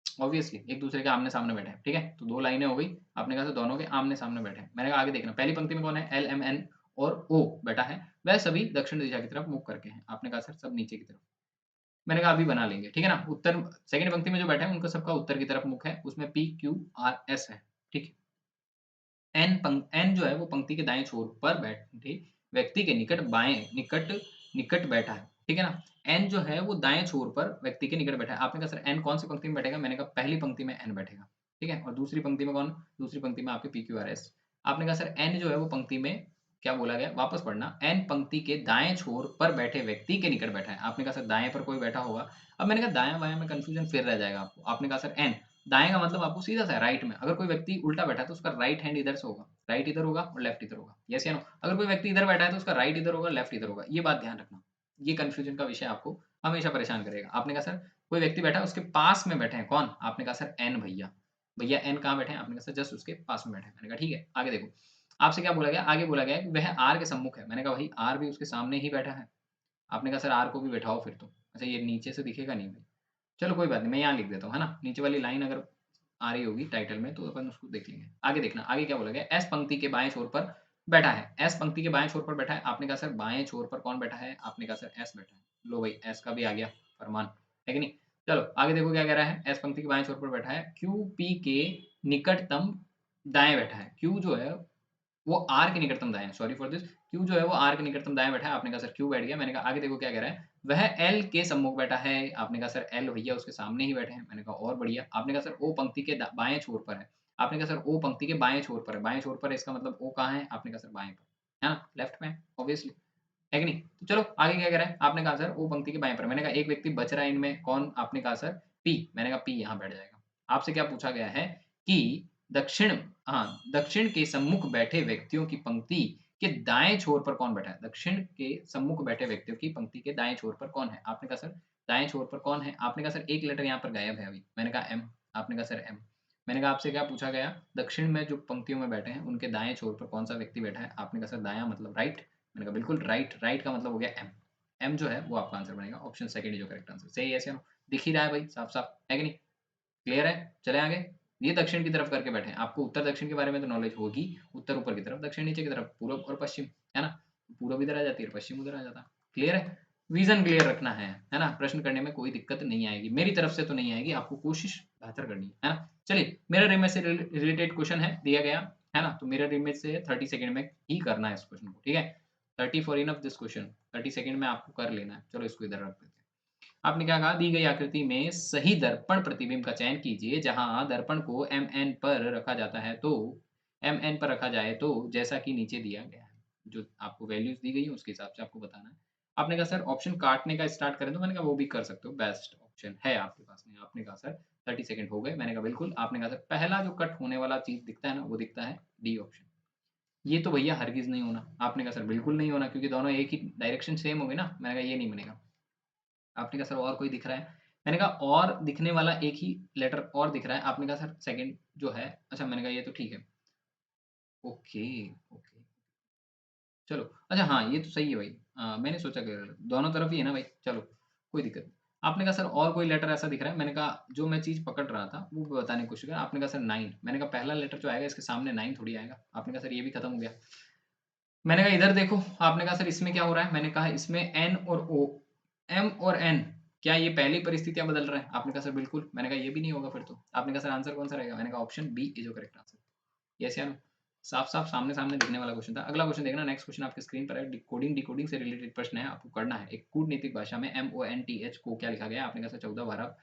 ऑब्वियसली एक दूसरे के आमने-सामने बैठे हैं, ठीक है? तो 2 लाइनें हो गई, आपने कहा था दोनों के आमने-सामने बैठे हैं। मैंने कहा आगे देखना, पहली पंक्ति में कौन है? एल, एम, एन और ओ बैठा है, वह सभी दक्षिण दिशा की तरफ मुँह करके हैं। आपने कहा सर सब नीचे की तरफ। मैंने कहा अभी बना लेंगे, ठीक है ना? उत्तर सेकंड पंक्ति में जो बैठे हैं उनका सबका उत्तर की तरफ मुख है, उसमें पी, क्यू, आर, एस है, ठीक है? एन जो है वो पंक्ति के दाएँ छोर पर बैठे व्यक्ति के निकट बैठा है, ठीक है ना? एन जो है वो दाएँ छोर पर व्यक्ति के निकट बैठा है। आपने कहा सर एन कौन सी पंक्ति में बैठेगा? मैंने कहा पहली पंक्ति में एन बैठेगा, ठीक है? और दूसरी पंक्ति में कौन? दूसरी पंक्ति में आपके पी, क्यू, आर, एस। आपने कहा सर एन जो है वो पंक्ति में क्या बोला गया? वापस पढ़ना, एन पंक्ति के दाएँ छोर पर बैठे व्यक्ति के निकट बैठा है। आपने कहा सर दाएँ पर कोई बैठा होगा। अब मैंने कहा दायाँ-बायाँ में कन्फ्यूजन फिर रह जाएगा आपको। आपने कहा सर एन, दाएँ का मतलब आपको सीधा-सा है राइट में। अगर कोई व्यक्ति उल्टा बैठा है तो उसका राइट हैंड इधर से होगा, राइट इधर होगा और लेफ्ट इधर होगा। येस या नो? अगर कोई व्यक्ति इधर बैठा है तो उसका राइट इधर होगा, लेफ्ट इधर होगा। ये बात ध्यान रखना। ये कन्फ्यूजन का विषय आपको हमेशा परेशान करेगा। आपने कहा सर कोई व्यक्ति बैठा है उसके पास में बैठे हैं, कौन? आपने कहा सर एन भैया। भैया एन कहाँ बैठे हैं? आपने कहा सर जस्ट उसके पास में बैठे हैं। मैंने कहा ठीक है, आगे देखो। आपसे क्या बोला गया? आगे बोला गया है कि वह आर के सम्मुख है। मैंने कहा भाई आर भी उसके सामने ही बैठा है। आपने कहा सर आर को भी बैठाओ फिर तो। अच्छा ये नीचे से दिखेगा नहीं भाई। चलो कोई बात नहीं, मैं यहाँ लिख देता हूँ, है ना? नीचे वाली लाइन अगर आ रही होगी टाइटल में तो अपन उसको देख लेंगे। आगे देखना, आगे क्या बोला गया? एस पंक्ति के बाएँ छोर पर बैठा है। एस पंक्ति के बाएँ छोर पर बैठा है। आपने कहा सर बाएँ छोर पर कौन बैठा है? आपने कहा सर एस बैठा है। लो भाई एस का भी आ गया फरमान, है कि नहीं? चलो आगे देखो क्या कह रहा है? एस पंक्ति के बाएँ छोर पर बैठा है। क्यू पी के निकटतम दाएँ बैठा है। क्यू जो है वो आर के निकटतम दाएँ है, सॉरी फॉर दिस। क्यू जो है वो आर के निकटतम दाएँ बैठा है। आपने कहा सर क्यू बैठ गया। मैंने कहा आगे देखो क्या कह रहा है? वह एल के सम्मुख बैठा है। आपने कहा सर एल भैया उसके सामने ही बैठे हैं। मैंने कहा और बढ़िया। आपने कहा सर ओ पंक्ति के बाएँ छोर पर है। आपने कहा सर ओ पंक्ति के बाएँ छोर पर है। बाएँ छोर पर है इसका मतलब ओ कहाँ है? आपने कहा सर बाएँ पर, है ना? लेफ्ट में है ऑब्वियसली, है कि नहीं? तो चलो आगे क्या कह रहा है? आपने कहा सर ओ पंक्ति के बाएँ पर। मैंने कहा एक व्यक्ति बच रहा है इनमें, कौन? आपने कहा सर पी। मैंने कहा पी यहाँ बैठ जाएगा। आपसे क्या पूछा गया है कि दक्षिण दक्षिण के सम्मुख बैठे व्यक्तियों की पंक्ति के दाएँ छोर पर कौन बैठा है? दक्षिण के सम्मुख बैठे व्यक्तियों की पंक्ति के दाएँ छोर पर कौन है? आपने कहा सर दाएँ छोर पर कौन है? आपने कहा सर एक लेटर यहाँ पर गायब है अभी। मैंने कहा एम। आपने कहा सर एम। मैंने कहा आपसे क्या पूछा गया? दक्षिण में जो पंक्तियों में बैठे हैं उनके दाएँ छोर पर कौन-सा व्यक्ति बैठा है? आपने कहा सर दायाँ मतलब राइट। मैंने कहा बिल्कुल राइट, राइट का मतलब हो गया एम। एम जो है वो आपका आंसर बनेगा। Option second is your correct answer. सही है यस या नो? दिख ही रहा है भाई साफ-साफ, है कि नहीं? क्लियर है? चलें आगे? ये दक्षिण की तरफ करके बैठे हैं। आपको उत्तर-दक्षिण के बारे में तो नॉलेज होगी। उत्तर ऊपर की तरफ, दक्षिण नीचे की तरफ, पूरब और पश्चिम, है ना? पूरब इधर आ जाती है और पश्चिम उधर आ जाता है। क्लियर है? विज़न क्लियर रखना है ना? प्रश्न करने में कोई दिक्कत नहीं आएगी। मेरी तरफ से तो नहीं आएगी, आपको कोशिश बेहतर करनी है ना? चलिए, मिरर इमेज से रिलेटेड क्वेश्चन है, दिया गया, है ना? तो मिरर इमेज से 30 सेकंड में ही करना है इस क्वेश्चन को, ठीक है? 30 for enough this question, 30 second में आपको कर लेना है। चलो इसको इधर रख देते हैं। आपने क्या कहा? दी गई आकृति में सही दर्पण प्रतिबिंब का चयन कीजिए, जहाँ दर्पण को एमएन पर रखा जाता है तो एमएन पर रखा जाए तो जैसा कि नीचे दिया गया है। जो आपको वैल्यूज़ दी गई है उसके हिसाब से आपको बताना है। आपने कहा सर ऑप्शन काटने का स्टार्ट करें तो मैंने कहा वो भी कर सकते हो, बेस्ट ऑप्शन है आपके पास में। आपने कहा सर 30 सेकंड हो गए। मैंने कहा बिल्कुल। आपने कहा सर पहला जो कट होने वाला चीज़ दिखता है ना, वो दिखता है डी ऑप्शन। ये तो भैया हरगिज़ नहीं होना। आपने कहा सर बिल्कुल नहीं होना क्योंकि दोनों एक ही डायरेक्शन सेम हो गई ना। मैंने कहा ये नहीं बनेगा। आपने कहा सर और कोई दिख रहा है? मैंने कहा और दिखने वाला एक ही लेटर और दिख रहा है। आपने कहा सर सेकंड जो है, अच्छा मैंने कहा ये तो ठीक है। Okay, okay. चलो, अच्छा हाँ, ये तो सही है भाई। मैंने सोचा कि दोनों तरफ ही है ना भाई, चलो कोई दिक्कत नहीं। आपने कहा सर और कोई लेटर ऐसा दिख रहा है? मैंने कहा जो मैं चीज़ पकड़ रहा था वो बताने की कोशिश करा। आपने कहा सर 9। मैंने कहा पहला लेटर जो आएगा इसके सामने 9 थोड़ी आएगा। आपने कहा सर ये भी खत्म हो गया। मैंने कहा इधर देखो। आपने कहा सर इसमें क्या हो रहा है? मैंने कहा इसमें एन और ओ, एम और एन, क्या ये पहली परिस्थितियाँ बदल रहे हैं? आपने कहा सर बिल्कुल। मैंने कहा ये भी नहीं होगा फिर तो। आपने कहा सर आंसर कौन-सा रहेगा? मैंने कहा option B is your correct answer. Yes या नो? साफ-साफ सामने-सामने दिखने वाला क्वेश्चन था। अगला क्वेश्चन देखना, नेक्स्ट क्वेश्चन आपकी स्क्रीन पर है। डिकोडिंग डिकोडिंग से रिलेटेड प्रश्न है, आपको करना है। एक कूटनीतिक भाषा में एमओएनटीएच को क्या लिखा गया है? आपने कहा सर 14, 12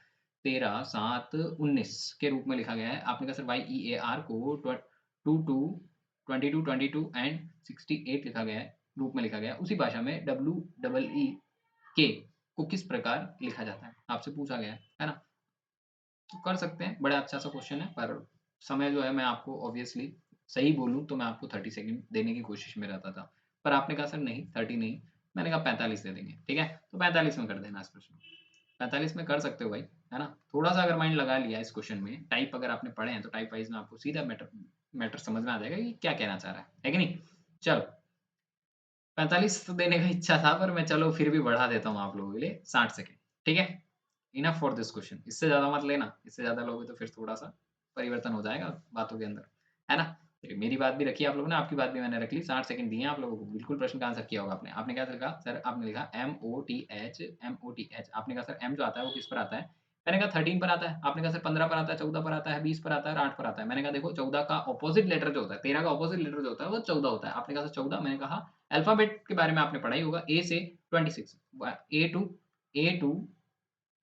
13, 7, 19 के रूप में लिखा गया है। आपने कहा सर YEAR को 22, 22 एंड 68 लिखा गया है, रूप में लिखा गया है। उसी भाषा में WEEK को किस प्रकार लिखा जाता है? आपसे पूछा गया है ना? तो कर सकते हैं, बड़ा अच्छा सा क्वेश्चन है, पर समय जो है मैं आपको ऑब्वियसली सही बोलूँ तो मैं आपको 30 सेकंड देने की कोशिश में रहता था। पर आपने कहा सर नहीं 30 नहीं, मैंने कहा 45 दे देंगे, ठीक है? तो 45 में कर देना इस प्रश्न को। 45 में कर सकते हो भाई, है ना? थोड़ा-सा अगर माइंड लगा लिया इस क्वेश्चन में, टाइप अगर आपने पढ़े हैं तो टाइप वाइज़ में आपको सीधा मैटर मैटर समझ में आ जाएगा कि क्या कहना चाह रहा है कि नहीं? चलो, 45 तो देने का इच्छा था पर मैं चलो फिर भी बढ़ा देता हूँ आप लोगों के लिए 60 सेकंड, ठीक है? इनफ फॉर दिस क्वेश्चन, इससे ज़्यादा मत लेना, इससे ज़्यादा लोगे तो फिर थोड़ा-सा परिवर्तन हो जाएगा बातों के अंदर, है ना? चलिए मेरी बात भी रखी आप लोगों ने, आपकी बात भी मैंने रख ली, 60 सेकंड दिए हैं आप लोगों को, बिल्कुल प्रश्न का आंसर किया होगा आपने। आपने क्या लिखा? सर आपने लिखा MOTH MOTH आपने कहा सर M जो आता है वो किस पर आता है? मैंने कहा 13 पर आता है, आपने कहा सर 15 पर आता है, 14 पर आता है, 20 पर आता है और 8 पर आता है। मैंने कहा देखो 14 का अपोज़िट लेटर जो होता है, 13 का अपोज़िट लेटर जो होता है वो 14 होता है। आपने कहा सर 14, मैंने कहा अल्फ़ाबेट के बारे में आपने पढ़ा ही होगा, A से 26 A टू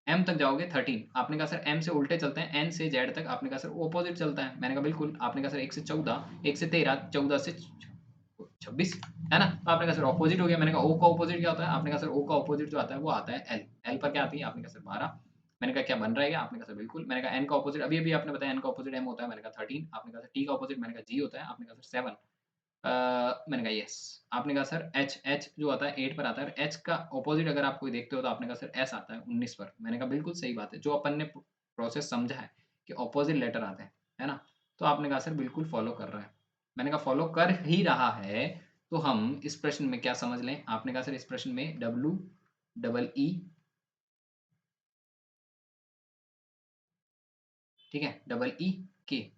एम तक जाओगे 13 आपने कहा सर एम से उल्टे चलते हैं एन से जेड तक आपने कहा सर ऑपोजिट चलता है मैंने कहा बिल्कुल आपने कहा सर 1 से 14 1 से 13 14 से 26 है ना तो आपने कहा सर ऑपोजिट हो गया मैंने कहा ओ का ऑपोजिट क्या होता है आपने कहा सर ओ का ऑपोजिट जो आता है वो आता है एल एल पर क्या आती है आपने कहा सर 12 मैंने कहा क्या बन रहेगा आपने कहा सर बिल्कुल मैंने कहा एन का ऑपोजिट अभी अभी आपने बताया एन का ऑपोजिट एम होता है मैंने कहा 13 आपने कहा सर टी का ऑपोजिट मैंने कहा जी होता है आपने कहा सर 7 मैंने कहा यस आपने कहा सर एच एच जो आता है 8 पर आता है एच का ऑपोजिट अगर आप कोई देखते हो तो आपने कहा सर एस आता है 19 पर मैंने कहा बिल्कुल सही बात है जो अपन ने प्रोसेस समझा है कि ऑपोजिट लेटर आते हैं है ना तो आपने कहा सर बिल्कुल फॉलो कर रहा है मैंने कहा फॉलो कर ही रहा है तो हम इस प्रश्न में क्या समझ लें आपने कहा सर इस प्रश्न में WEE ठीक है EE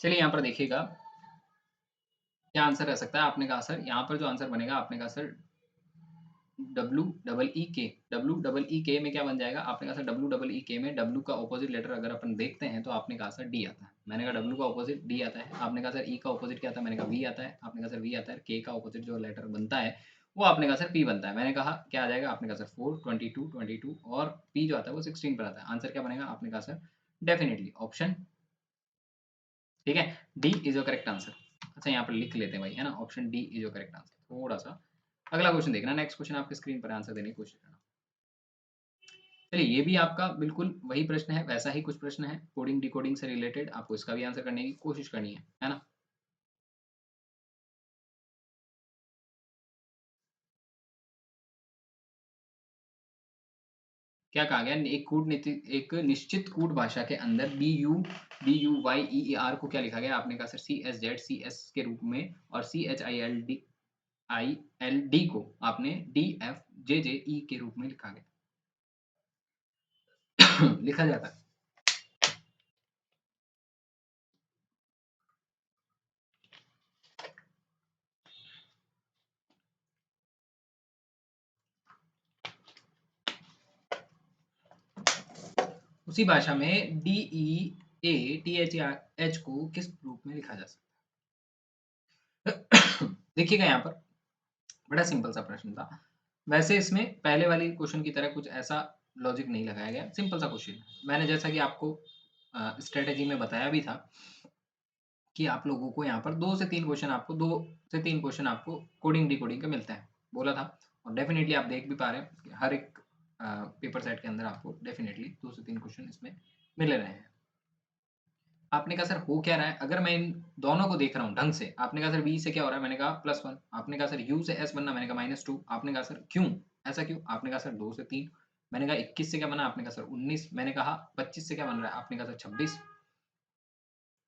चलिए यहाँ पर देखिएगा क्या आंसर रह सकता है आपने कहा सर यहाँ पर जो आंसर बनेगा आपने कहा सर डब्ल्यू में क्या बन जाएगा आपने कहा सर WEEK में डब्ल्यू का ऑपोजिट लेटर अगर अपन देखते हैं तो आपने कहा सर डी आता है मैंने कहा डब्ल्यू का ऑपोजिट डी आता है आपने कहा सर ई का ऑपोजिट क्या आता है मैंने कहा वी आता है आपने कहा सर वी आता है के का ऑपोजिट जो लेटर बनता है वो आपने कहा सर पी बनता है मैंने कहा क्या आ जाएगा आपने कहा सर 4 22 और पी जो आता है वो 16 पर आता है आंसर क्या बनेगा आपने कहा सर डेफिनेटली ऑप्शन ठीक है D is your correct answer अच्छा यहाँ पर लिख लेते हैं भाई है ना option D is your correct answer थोड़ा सा अगला क्वेश्चन देखना नेक्स्ट क्वेश्चन आपके स्क्रीन पर आंसर देने की कोशिश करना चलिए ये भी आपका बिल्कुल वही प्रश्न है वैसा ही कुछ प्रश्न है कोडिंग डिकोडिंग से रिलेटेड आपको इसका भी आंसर करने की कोशिश करनी है ना क्या कहा गया एक निश्चित कूट भाषा के अंदर BUYEER को क्या लिखा गया आपने कहा सर CSZ CS के रूप में और CHILD को आपने DFJJE के रूप में लिखा गया लिखा जाता है उसी भाषा में DEATHH को किस रूप में लिखा जा सकता है देखिएगा यहाँ पर बड़ा सिंपल सा प्रश्न था वैसे इसमें पहले वाली क्वेश्चन की तरह कुछ ऐसा लॉजिक नहीं लगाया गया, सिंपल सा क्वेश्चन है। मैंने जैसा कि आपको स्ट्रेटेजी में बताया भी था कि आप लोगों को यहाँ पर 2 से 3 क्वेश्चन आपको कोडिंग डिकोडिंग के मिलते हैं, बोला था। और डेफिनिटली आप देख भी पा रहे हैं कि हर एक पेपर सेट के अंदर आपको डेफिनिटली 2 से 3 क्वेश्चन इसमें मिल रहे हैं। आपने कहा सर हो क्या रहा है? अगर मैं इन दोनों को देख रहा हूँ ढंग से, आपने कहा सर बी से क्या हो रहा है? मैंने कहा +1। आपने कहा सर यू से एस बनना, मैंने कहा -2। आपने कहा सर क्यों? ऐसा क्यों? आपने कहा सर 2 से 3। मैंने कहा 21 से क्या बना? आपने कहा सर 19। मैंने कहा 25 से क्या बन रहा है? आपने कहा सर 26।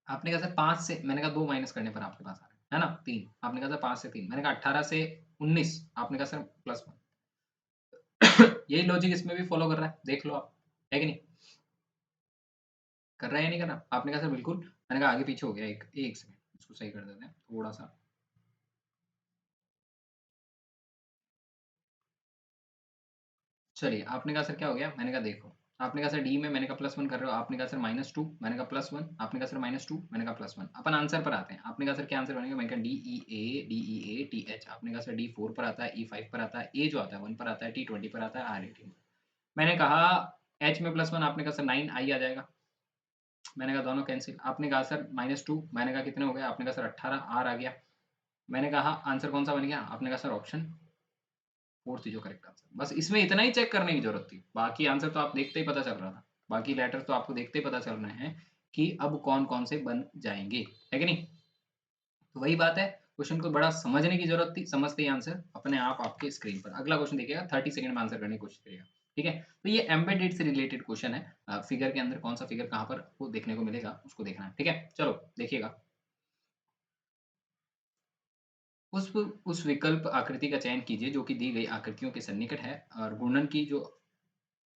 आपने कहा सर 5 से, मैंने कहा 2 माइनस करने पर आपके पास आ रहा है ना? 3। आपने कहा सर 5 से 3। मैंने कहा 18 से 19। आपने कहा सर +1। यही लॉजिक इसमें भी फॉलो कर रहा है, देख लो आप, है कि नहीं? कर रहा है या नहीं कर रहा? आपने कहा सर बिल्कुल। मैंने कहा आगे पीछे हो गया, एक सेकंड, इसको सही कर देते हैं थोड़ा सा। चलिए, आपने कहा सर क्या हो गया? मैंने कहा देखो, आपने कहा सर डी में, मैंने कहा +1 कर रहे हो, आपने कहा सर -2। मैंने कहा +1। आपने कहा सर -2। मैंने कहा +1। अपन आंसर पर आते हैं। आपने कहा सर क्या आंसर बनेगा? मैंने कहा DEA TH। आपने कहा सर D 4 पर आता है, E 5 पर आता है, A जो आता है 1 पर आता है, T 20 पर आता है, R 18। मैंने कहा H में +1। आपने कहा सर 9 I आ जाएगा। मैंने कहा दोनों कैंसिल। आपने कहा सर -2। मैंने कहा कितने हो गए? आपने कहा सर 18 R आ गया। मैंने कहा आंसर कौन सा बन गया? आपने कहा सर ऑप्शन 4 थी जो करेक्ट आंसर। बस इसमें इतना ही चेक करने की जरूरत थी, बाकी आंसर तो आप देखते ही पता चल रहा था, बाकी लेटर तो आपको देखते ही पता चल रहे हैं कि अब कौन कौन से बन जाएंगे, है कि नहीं? तो वही बात है, क्वेश्चन को बड़ा समझने की जरूरत थी, समझते ही आंसर अपने आप आपके स्क्रीन पर। अगला क्वेश्चन देखिएगा, 30 सेकंड में आंसर करने की कोशिश करिएगा, ठीक है? तो ये एम्बेडेड से रिलेटेड क्वेश्चन है। फिगर के अंदर कौन सा फिगर कहाँ पर वो देखने को मिलेगा, उसको देखना है, ठीक है? चलो देखिएगा। उस विकल्प आकृति का चयन कीजिए जो कि दी गई आकृतियों के सन्निकट है और गुणन की जो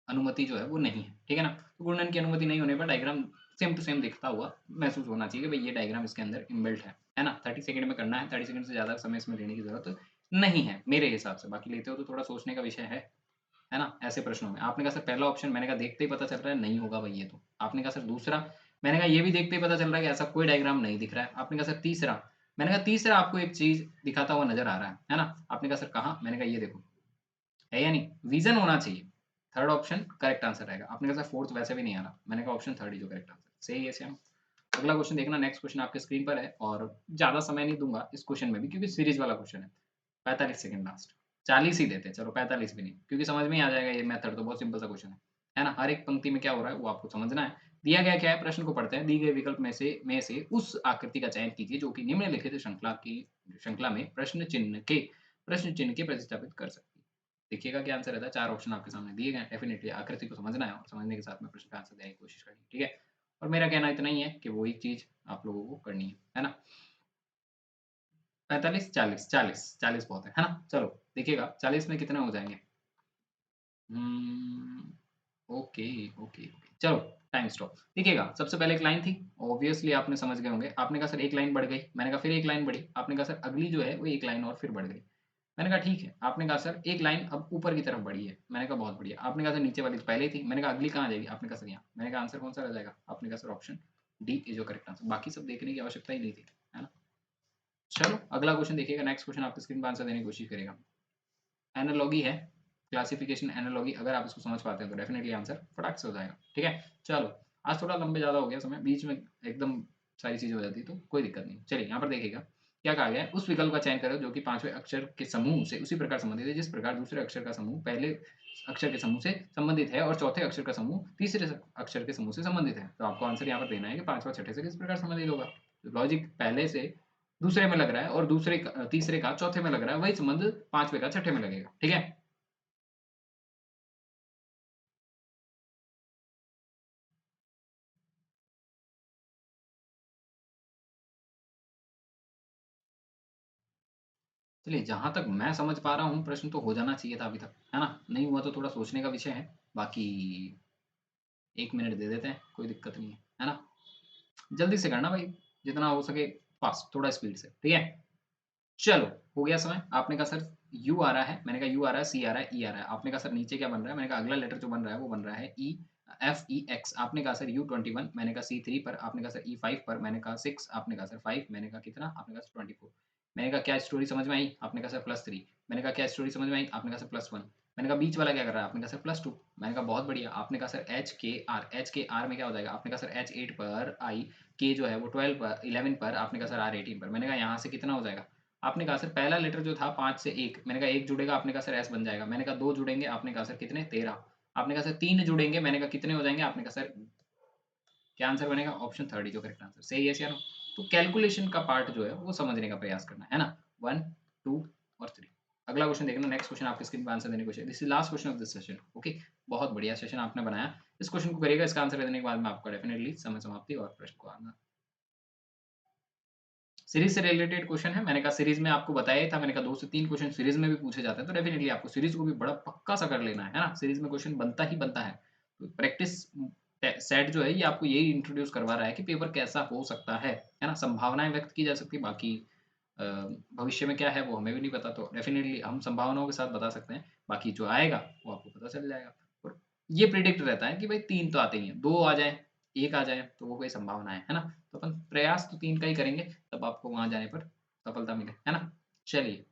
अनुमति जो है वो नहीं है, ठीक है ना? तो गुणन की अनुमति नहीं होने पर डायग्राम सेम टू सेम दिखता हुआ महसूस होना चाहिए कि भाई ये डायग्राम इसके अंदर इनबिल्ट है ना? 30 सेकंड में करना है, 30 सेकंड से ज़्यादा समय इसमें लेने की ज़रूरत नहीं है मेरे हिसाब से। बाकी लेते हो तो थोड़ा सोचने का विषय है ना? ऐसे प्रश्नों में। आपने कहा सर पहला ऑप्शन, मैंने कहा देखते ही पता चल रहा है नहीं होगा भाई ये तो। आपने कहा सर दूसरा, मैंने कहा ये भी देखते ही पता चल रहा है कि ऐसा कोई डायग्राम नहीं दिख रहा है। आपने कहा सर तीसरा, मैंने कहा तीसरा आपको एक चीज़ दिखाता हुआ नज़र आ रहा है ना? आपने कहा सर कहाँ? मैंने कहा ये देखो, है या नहीं? विज़न होना चाहिए। थर्ड ऑप्शन करेक्ट आंसर रहेगा। आपने कहा सर फोर्थ वैसे भी नहीं आ रहा। मैंने कहा ऑप्शन थर्ड ही जो करेक्ट आंसर। सही है श्याम। अगला क्वेश्चन देखना, नेक्स्ट क्वेश्चन आपके स्क्रीन पर है और ज़्यादा समय नहीं दूँगा इस क्वेश्चन में भी क्योंकि सीरीज़ वाला क्वेश्चन है। 45 सेकंड लास्ट। 40 ही देते हैं, चलो 45 भी नहीं, क्योंकि समझ में ही आ जाएगा ये मेथड तो बहुत सिंपल सा क्वेश्चन है ना? हर एक पंक्ति में क्या हो रहा है वो आपको समझना है। दिया गया क्या है, प्रश्न को पढ़ते हैं। दी गए विकल्प में से उस आकृति का चयन कीजिए जो कि निम्नलिखित श्रृंखला में प्रश्न चिन्ह के प्रतिस्थापित कर सकती है। देखिएगा क्या आंसर रहता है। 4 ऑप्शन आपके सामने दिए गए हैं। डेफिनिटली आकृति को समझना है और समझने के साथ में प्रश्न का आंसर देने की कोशिश करनी है, ठीक है? और मेरा कहना इतना ही है कि वही चीज़ आप लोगों को करनी है ना? 45, 40, 40, 40 बहुत है ना? चलो देखिएगा 40 में कितने हो जाएँगे? हुँ, ओके, ओके, ओके। चलो टाइम स्टॉप। देखिएगा सबसे पहले एक लाइन थी, ऑब्वियसली आपने समझ गए होंगे। आपने कहा सर एक लाइन बढ़ गई, मैंने कहा फिर एक लाइन बढ़ी। आपने कहा सर अगली जो है वो एक लाइन और फिर बढ़ गई। मैंने कहा ठीक है। आपने कहा सर एक लाइन अब ऊपर की तरफ बढ़ी है। मैंने कहा बहुत बढ़िया। आपने कहा सर नीचे वाली तो पहले ही थी। मैंने कहा अगली कहाँ आ जाएगी? आपने कहा सर यहाँ। मैंने कहा आंसर कौन-सा रह जाएगा? आपने कहा sir option D is your correct answer. बाकी सब देखने की आवश्यकता ही नहीं थी, है ना? चलो अगला क्वेश्चन देखिएगा, नेक्स्ट क्वेश्चन आपकी स्क्रीन पे आंसर देने की कोशिश करिएगा। एनालॉगी है, क्लासिफिकेशन एनालॉगी, अगर आप इसको समझ पाते हैं तो डेफिनिटली आंसर फटाक से हो जाएगा, ठीक है? चलो, आज थोड़ा लंबे ज़्यादा हो गया समय, बीच में एकदम सारी चीज़ें हो जाती है तो कोई दिक्कत नहीं। चलिए यहाँ पर देखिएगा, क्या कहा गया है? उस विकल्प का चयन करो जो कि 5वें अक्षर के समूह से उसी प्रकार संबंधित है जिस प्रकार दूसरे अक्षर का समूह पहले अक्षर के समूह से संबंधित है और चौथे अक्षर का समूह तीसरे अक्षर के समूह से संबंधित है। तो आपको आंसर यहाँ पर देना है कि 5वां छठे से किस प्रकार संबंधित होगा। लॉजिक पहले से दूसरे में लग रहा है और तीसरे का चौथे में लग रहा है, वही संबंध 5वें का छठे में लगेगा, ठीक है? चलिए, जहाँ तक मैं समझ पा रहा हूँ प्रश्न तो हो जाना चाहिए था अभी तक, है ना? नहीं हुआ तो थोड़ा सोचने का विषय है। बाकी 1 मिनट दे देते हैं, कोई दिक्कत नहीं है ना? जल्दी से करना भाई, जितना हो सके फ़ास्ट, थोड़ा स्पीड से, ठीक है? चलो, हो गया समय। आपने कहा सर यू आ रहा है, मैंने कहा यू आ रहा है, सी आ रहा है, ई आ रहा है। आपने कहा सर नीचे क्या बन रहा है? मैंने कहा अगला लेटर जो बन रहा है वो बन रहा है ई, एफ ई एक्स। आपने कहा सर U21, मैंने कहा C3 पर। आपने कहा सर E5 पर। मैंने कहा 6। आपने कहा सर 5। मैंने कहा कितना? आपने कहा सर 24। मैंने कहा क्या स्टोरी समझ में आई? आपने कहा सर +3। मैंने कहा क्या स्टोरी समझ में आई? आपने कहा सर +1। मैंने कहा बीच वाला क्या कर रहा है? आपने कहा सर +2। मैंने कहा बहुत बढ़िया। आपने कहा सर एच के आर में क्या हो जाएगा? आपने कहा सर H8 पर आई, के जो है वो 12 पर 11 पर, आपने कहा सर R18 पर। मैंने कहा यहाँ से कितना हो जाएगा? आपने कहा सर पहला लेटर जो था 5 से 1, मैंने कहा 1 जुड़ेगा, आपने कहा सर S बन जाएगा। मैंने कहा 2 जुड़ेंगे, आपने कहा सर कितने? 13। आपने कहा सर 3 जुड़ेंगे, मैंने कहा कितने हो जाएंगे? आपने कहा सर क्या आंसर बनेगा? ऑप्शन थर्ड ही जो करेक्ट आंसर। सही है या नो? तो कैलकुलेशन का पार्ट जो है वो समझने का प्रयास करना है ना? 1, 2 और 3। अगला क्वेश्चन देखना, नेक्स्ट क्वेश्चन आपके स्क्रीन पे आंसर देने की कोशिश। This is last question of this session. Okay, बहुत बढ़िया सेशन आपने बनाया। इस क्वेश्चन को करिएगा, इसका आंसर देने के बाद में आपका डेफिनेटली समय समाप्ति और प्रश्न को आना। सीरीज से रिलेटेड क्वेश्चन है। मैंने कहा सीरीज में आपको बताया ही था, मैंने कहा 2 से 3 क्वेश्चन सीरीज में भी पूछे जाते हैं, तो डेफिनेटली आपको सीरीज को भी बड़ा पक्का सा कर लेना है ना? सीरीज में क्वेश्चन बनता ही बनता है। तो प्रैक्टिस सेट जो है ये आपको यही इंट्रोड्यूस करवा रहा है कि पेपर कैसा हो सकता है ना? संभावनाएं व्यक्त की जा सकती है, बाकी अ, भविष्य में क्या है वो हमें भी नहीं पता, तो डेफिनेटली हम संभावनाओं के साथ बता सकते हैं, बाकी जो आएगा वो आपको पता चल जाएगा। और ये प्रिडिक्ट रहता है कि भाई 3 तो आते ही हैं, 2 आ जाए, 1 आ जाए तो वो कोई संभावना है ना? तो अपन प्रयास तो 3 का ही करेंगे, तब आपको वहाँ जाने पर सफलता मिले, है ना? चलिए।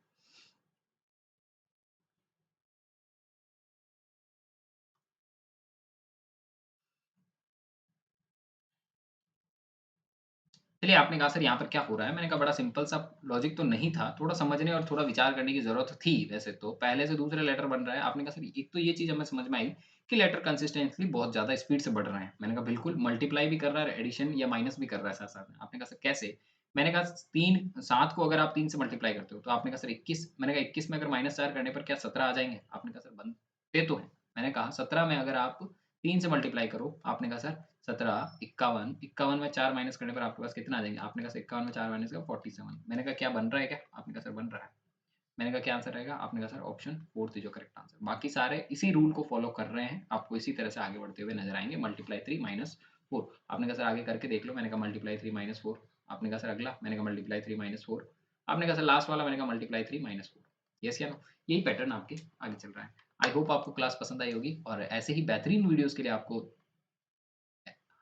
चलिए, आपने कहा सर यहाँ पर क्या हो रहा है? मैंने कहा बड़ा सिंपल सा लॉजिक तो नहीं था, थोड़ा समझने और थोड़ा विचार करने की ज़रूरत थी वैसे तो। पहले से दूसरे लेटर बन रहा है। आपने कहा सर एक तो ये चीज़ हमें समझ में आई कि लेटर कंसिस्टेंटली बहुत ज़्यादा स्पीड से बढ़ रहे हैं। मैंने कहा बिल्कुल मल्टीप्लाई भी कर रहा है, एडिशन या माइनस भी कर रहा है साथ-साथ में। आपने कहा सर कैसे? मैंने कहा 3 7 को अगर आप 3 से मल्टीप्लाई करते हो तो आपने कहा सर 21, मैंने कहा 21 में अगर -4 करने पर क्या 17 आ जाएँगे? आपने कहा सर बनते तो हैं। मैंने कहा 17 में अगर आप 3 से मल्टीप्लाई करो, आपने कहा सर 17, 51, 51 में 4 माइनस करने पर आपके पास कितना आ जाएँगे? आपने कहा 51 में 4 माइनस का 47। मैंने कहा क्या बन रहा है क्या? आपने कहा सर बन रहा है। मैंने कहा क्या आंसर रहेगा? आपने कहा सर ऑप्शन 4 थी जो करेक्ट आंसर। बाकी सारे इसी रूल को फॉलो कर रहे हैं। आपको इसी तरह से आगे बढ़ते हुए नज़र आएँगे। Multiply 3 minus 4। आपने कहा सर आगे करके देख लो। मैंने कहा मल्टीप्लाई 3 माइनस 4। आपने कहा सर अगला। मैंने कहा मल्टीप्लाई 3 माइनस 4। आपने कहा सर लास्ट वाला। मैंने कहा मल्टीप्लाई 3 माइनस 4। येस या नो? यही पैटर्न आपके आगे चल रहा है। आई होप आपको क्लास पसंद आई होगी और ऐसे ही बेहतरीन वीडियोज़ के लिए आपको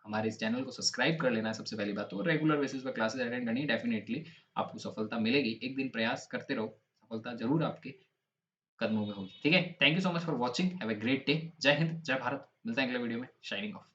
हमारे इस चैनल को सब्सक्राइब कर लेना है सबसे पहली बात तो, और रेगुलर बेसिस पे क्लासेस अटेंड करनी है, डेफिनेटली आपको सफलता मिलेगी। एक दिन प्रयास करते रहो, सफलता ज़रूर आपके कदमों में होगी। ठीक है? Thank you so much for watching. Have a great day. जय हिंद, जय भारत। मिलते हैं अगले वीडियो में। Shining of.